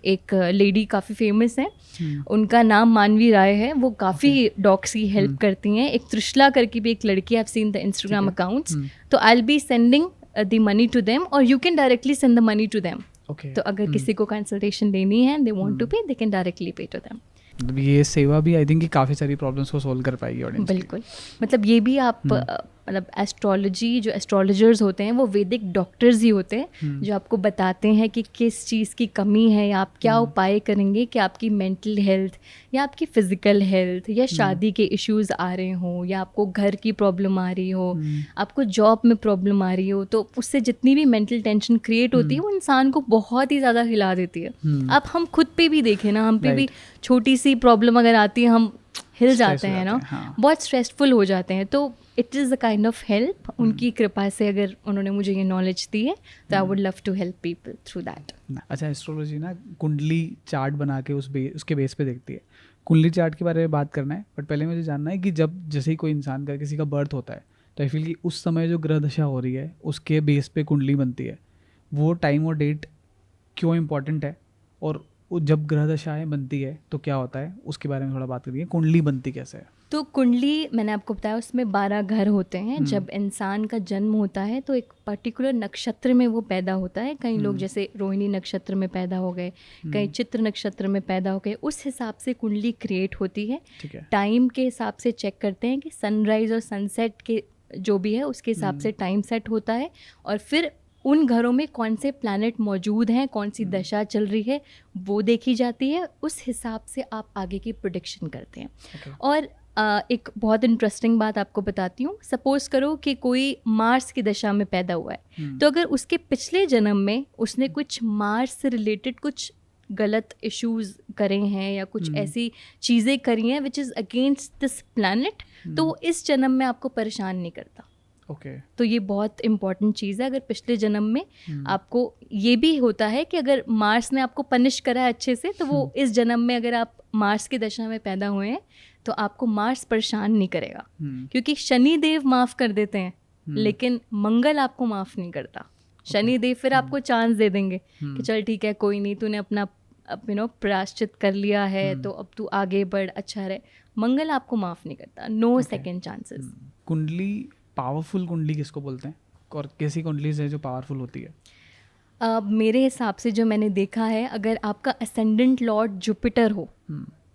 एक लेडी काफ़ी फेमस है, उनका नाम मानवी राय है, वो काफ़ी डॉग्स की हेल्प करती हैं। एक त्रिशला करके भी एक लड़की, I have seen the Instagram accounts, तो I will be sending the money to them और you can directly send the money to them. तो अगर किसी को कंसल्टेशन लेनी है, दे वांट टू पे, they can directly pay to them. मतलब ये सेवा भी आई थिंक कि काफ़ी सारी प्रॉब्लम्स को सोल्व कर पाएगी ऑडियंस। बिल्कुल, मतलब ये भी आप मतलब एस्ट्रोलॉजी, जो एस्ट्रोलॉजर्स होते हैं वो वैदिक डॉक्टर्स ही होते हैं, जो आपको बताते हैं कि किस चीज़ की कमी है या आप क्या उपाय करेंगे कि आपकी मेंटल हेल्थ या आपकी फ़िज़िकल हेल्थ या शादी के इश्यूज़ आ रहे हों या आपको घर की प्रॉब्लम आ रही हो, आपको जॉब में प्रॉब्लम आ रही हो, तो उससे जितनी भी मेंटल टेंशन क्रिएट होती है वो इंसान को बहुत ही ज़्यादा हिला देती है। अब हम खुद पे भी देखें ना, हम पे भी छोटी सी प्रॉब्लम अगर आती है हम हिल जाते हैं ना, बहुत स्ट्रेसफुल हो जाते हैं। तो it is the kind of help, उनकी कृपा से अगर उन्होंने मुझे ये नॉलेज दी है तो I would love to help people through that. अच्छा, एस्ट्रोलॉजी ना कुंडली चार्ट बना के उसके बेस पे देखती है। कुंडली चार्ट के बारे में बात करना है, बट पहले मुझे जानना है कि जब जैसे ही कोई इंसान का किसी का बर्थ होता है तो आई फील कि उस समय जो ग्रह दशा हो रही है उसके बेस पे कुंडली बनती है। वो टाइम और डेट क्यों इम्पॉर्टेंट है, और जब ग्रह दशाएं बनती है तो क्या होता है, उसके बारे में थोड़ा बात करिए। कुंडली बनती कैसे है? तो कुंडली मैंने आपको बताया उसमें 12 घर होते हैं। जब इंसान का जन्म होता है तो एक पर्टिकुलर नक्षत्र में वो पैदा होता है। कई लोग जैसे रोहिणी नक्षत्र में पैदा हो गए, कई चित्र नक्षत्र में पैदा हो गए, उस हिसाब से कुंडली क्रिएट होती है। टाइम के हिसाब से चेक करते हैं कि सनराइज़ और सनसेट के जो भी है उसके हिसाब से टाइम सेट होता है, और फिर उन घरों में कौन से प्लैनेट मौजूद हैं, कौन सी दशा चल रही है वो देखी जाती है। उस हिसाब से आप आगे की प्रेडिक्शन करते हैं। और एक बहुत इंटरेस्टिंग बात आपको बताती हूँ। सपोज करो कि कोई मार्स की दशा में पैदा हुआ है, तो अगर उसके पिछले जन्म में उसने कुछ मार्स से रिलेटेड कुछ गलत इश्यूज करे हैं या कुछ ऐसी चीज़ें करी हैं which is against this planet, तो वो इस जन्म में आपको परेशान नहीं करता। तो ये बहुत इंपॉर्टेंट चीज़ है। अगर पिछले जन्म में आपको ये भी होता है कि अगर मार्स ने आपको पनिश करा है अच्छे से, तो वो इस जन्म में अगर आप मार्स की दशा में पैदा हुए हैं तो आपको मार्स परेशान नहीं करेगा, क्योंकि शनि देव माफ़ कर देते हैं लेकिन मंगल आपको माफ़ नहीं करता। शनि देव फिर आपको चांस दे देंगे कि चल ठीक है, कोई नहीं, तूने अपना प्रायश्चित कर लिया है तो अब तू आगे बढ़, अच्छा रहे। मंगल आपको माफ़ नहीं करता, नो सेकेंड चांसेस। कुंडली, पावरफुल कुंडली किसको बोलते हैं, और कैसी कुंडली है जो पावरफुल होती है? मेरे हिसाब से जो मैंने देखा है, अगर आपका असेंडेंट लॉर्ड जुपिटर हो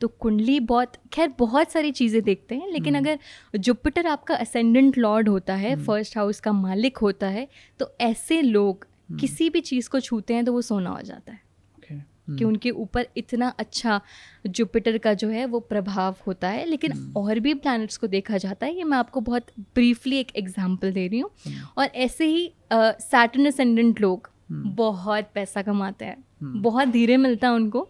तो कुंडली बहुत सारी चीज़ें देखते हैं, लेकिन अगर जुपिटर आपका असेंडेंट लॉर्ड होता है, फर्स्ट हाउस का मालिक होता है, तो ऐसे लोग किसी भी चीज़ को छूते हैं तो वो सोना हो जाता है, कि उनके ऊपर इतना अच्छा जुपिटर का जो है वो प्रभाव होता है। लेकिन और भी प्लैनेट्स को देखा जाता है, ये मैं आपको बहुत ब्रीफली एक एग्जांपल दे रही हूँ। और ऐसे ही सैटर्न असेंडेंट लोग बहुत पैसा कमाते हैं, बहुत धीरे मिलता है उनको।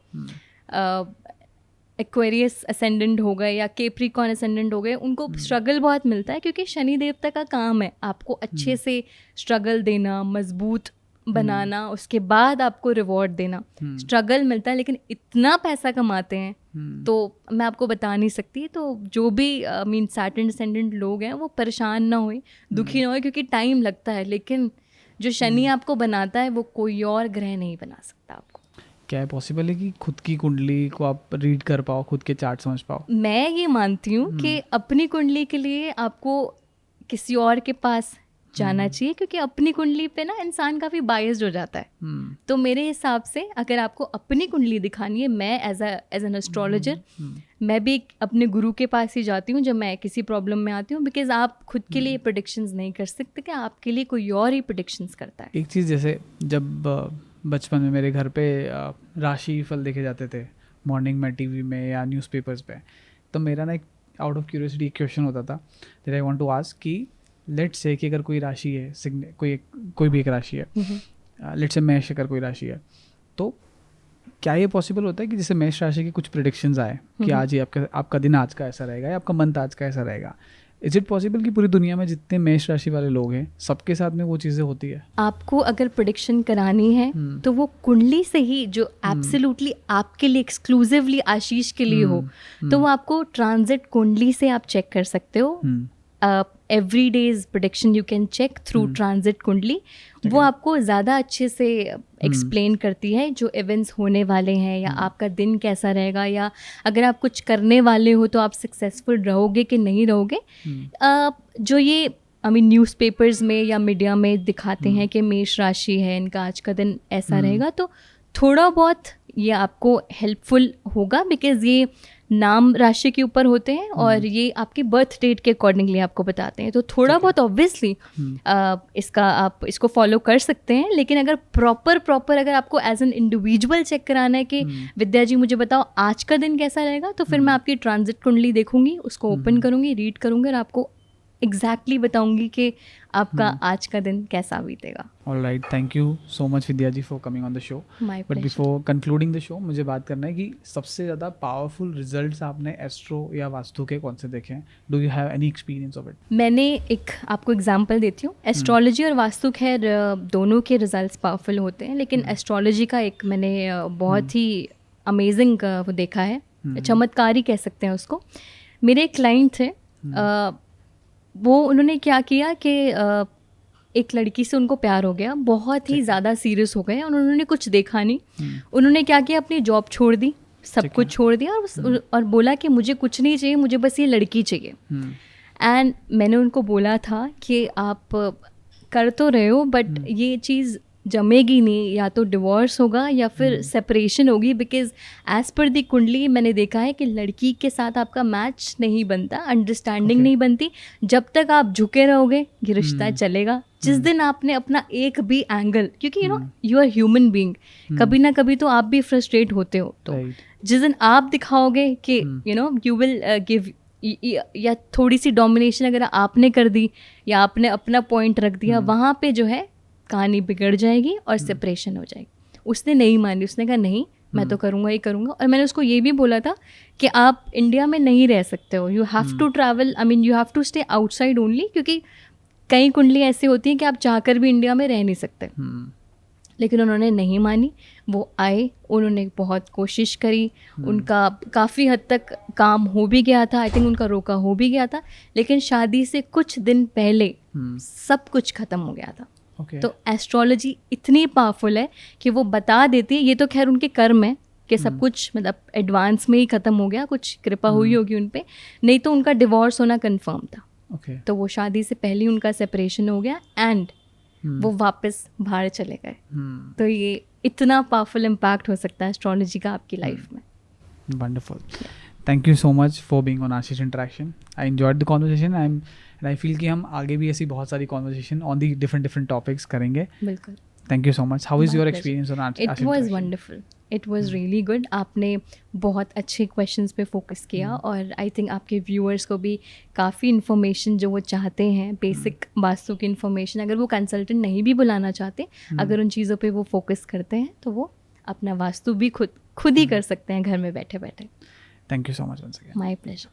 एक्वेरियस असेंडेंट हो गए या कैप्रिकॉर्न असेंडेंट हो गए, उनको स्ट्रगल बहुत मिलता है, क्योंकि शनि देवता का काम है आपको अच्छे से स्ट्रगल देना, मजबूत बनाना, उसके बाद आपको रिवॉर्ड देना। स्ट्रगल मिलता है, लेकिन इतना पैसा कमाते हैं तो मैं आपको बता नहीं सकती। तो जो भी मीन सैटर्न असेंडेंट लोग हैं वो परेशान ना होए, दुखी ना होए, क्योंकि टाइम लगता है। लेकिन जो शनि आपको बनाता है वो कोई और ग्रह नहीं बना सकता आपको। क्या है पॉसिबल है कि खुद की कुंडली को आप रीड कर पाओ, खुद के चार्ट समझ पाओ? मैं ये मानती हूँ कि अपनी कुंडली के लिए आपको किसी और के पास जाना चाहिए, क्योंकि अपनी कुंडली पे ना इंसान काफ़ी बायस्ड हो जाता है। तो मेरे हिसाब से अगर आपको अपनी कुंडली दिखानी है, मैं एज एन एस्ट्रोलॉजर मैं भी अपने गुरु के पास ही जाती हूँ जब मैं किसी प्रॉब्लम में आती हूँ, बिकॉज आप खुद के लिए प्रेडिक्शंस नहीं कर सकते, कि आपके लिए कोई और ही प्रेडिक्शंस करता है। एक चीज़, जैसे जब बचपन में मेरे घर पे राशि फल देखे जाते थे मॉर्निंग में टीवी में या न्यूज़पेपर्स पे, तो मेरा ना एक आउट ऑफ क्यूरियोसिटी क्वेश्चन होता था that I want to ask कि लेट्स से कि अगर कोई राशि है, कोई भी एक राशि है, लेट्स से मेष अगर कोई राशि है, तो क्या ये पॉसिबल होता है कि जैसे मेष राशि की कुछ प्रेडिक्शंस आए कि आज ही आपका दिन आज का ऐसा रहेगा या आपका मंथ आज का ऐसा रहेगा? इज इट पॉसिबल कि पूरी दुनिया में जितने मेष राशि वाले लोग हैं सबके साथ में वो चीज़ें होती है? आपको अगर प्रेडिक्शन करानी है तो वो कुंडली से ही, जो एब्सोल्युटली आपके लिए एक्सक्लूसिवली आशीष के लिए हो, तो वो आपको ट्रांजिट कुंडली से आप चेक कर सकते हो। Every day's prediction you can check through transit कुंडली। वो आपको ज़्यादा अच्छे से एक्सप्लेन करती है जो इवेंट्स होने वाले हैं, या आपका दिन कैसा रहेगा, या अगर आप कुछ करने वाले हो तो आप सक्सेसफुल रहोगे कि नहीं रहोगे। जो ये न्यूज़पेपर्स में या मीडिया में दिखाते हैं कि मेष राशि है, इनका आज का दिन ऐसा रहेगा, तो थोड़ा बहुत ये आपको हेल्पफुल होगा, बिकॉज ये नाम राशि के ऊपर होते हैं और ये आपके बर्थ डेट के अकॉर्डिंगली आपको बताते हैं। तो थोड़ा बहुत ऑब्वियसली आप इसको फॉलो कर सकते हैं। लेकिन अगर प्रॉपर अगर आपको एज एन इंडिविजुअल चेक कराना है कि विद्या जी मुझे बताओ आज का दिन कैसा रहेगा, तो फिर मैं आपकी ट्रांजिट कुंडली देखूंगी, उसको ओपन करूंगी, रीड करूंगी और आपको एग्जैक्टली बताऊंगी कि आपका आज का दिन कैसा बीतेगा। Alright, thank you so much Vidya ji for coming on the show. But before concluding the show, मुझे बात करना है कि सबसे ज़्यादा पावरफुल रिजल्ट्स आपने एस्ट्रो या वास्तु के कौन से देखे हैं? Do you have any experience of it? मैंने एक आपको एग्जांपल देती हूँ। एस्ट्रोलॉजी और वास्तु खैर दोनों के रिजल्ट्स पावरफुल होते हैं, लेकिन एस्ट्रोलॉजी का एक मैंने बहुत ही अमेजिंग वो देखा है, चमत्कारी कह सकते हैं उसको। मेरे एक क्लाइंट थे, वो उन्होंने क्या किया कि एक लड़की से उनको प्यार हो गया, बहुत ही ज़्यादा सीरियस हो गए और उन्होंने कुछ देखा नहीं। उन्होंने क्या किया, अपनी जॉब छोड़ दी, सब कुछ छोड़ दिया और बोला कि मुझे कुछ नहीं चाहिए, मुझे बस ये लड़की चाहिए। एंड मैंने उनको बोला था कि आप कर तो रहे हो बट ये चीज़ जमेगी नहीं, या तो डिवोर्स होगा या फिर सेपरेशन होगी, बिकॉज एज पर दी कुंडली मैंने देखा है कि लड़की के साथ आपका मैच नहीं बनता, अंडरस्टैंडिंग नहीं बनती। जब तक आप झुके रहोगे ये रिश्ता चलेगा। जिस दिन आपने अपना एक भी एंगल, क्योंकि यू आर ह्यूमन बीइंग, कभी ना कभी तो आप भी फ्रस्ट्रेट होते हो, तो जिस दिन आप दिखाओगे कि यू विल गिव, या थोड़ी सी डोमिनेशन अगर आपने कर दी या आपने अपना पॉइंट रख दिया, वहाँ पे जो है कहानी बिगड़ जाएगी और सेपरेशन हो जाएगी। उसने नहीं मानी, उसने कहा नहीं मैं तो करूँगा ही करूँगा। और मैंने उसको ये भी बोला था कि आप इंडिया में नहीं रह सकते हो, you have to travel, you have to stay outside only, क्योंकि कई कुंडली ऐसी होती हैं कि आप चाहकर भी इंडिया में रह नहीं सकते। लेकिन उन्होंने नहीं मानी, वो आए, उन्होंने बहुत कोशिश करी, उनका काफ़ी हद तक काम हो भी गया था, आई थिंक उनका रोका हो भी गया था, लेकिन शादी से कुछ दिन पहले सब कुछ ख़त्म हो गया था। तो एस्ट्रोलॉजी इतनी पावरफुल है कि वो बता देती है, ये तो खैर उनके कर्म है कि सब कुछ एडवांस में ही ख़त्म हो गया, कुछ कृपा हुई होगी उन पे, नहीं तो उनका डिवोर्स होना कन्फर्म था। तो वो शादी से पहले उनका सेपरेशन हो गया एंड वो वापस बाहर चले गए। तो ये इतना पावरफुल इम्पैक्ट हो सकता है एस्ट्रोलॉजी का आपकी लाइफ में। Wonderful. Thank you so much for being on Ashish Interaction. I enjoyed the conversation. And I feel कि हम आगे भी ऐसी बहुत सारी conversation on the different topics करेंगे. बिल्कुल. Thank you so much. How is My your pleasure. experience on Ashish It was Interaction? wonderful. It was really good. आपने बहुत अच्छे क्वेश्चंस पे फोकस किया और आई थिंक आपके व्यूअर्स को भी काफ़ी इन्फॉर्मेशन जो वो चाहते हैं, बेसिक वास्तु की इन्फॉर्मेशन, अगर वो कंसल्टेंट नहीं भी बुलाना चाहते, अगर उन चीज़ों पे वो फोकस करते हैं तो वो अपना वास्तु भी खुद ही कर सकते हैं घर में बैठे बैठे. Thank you so much once again. My pleasure.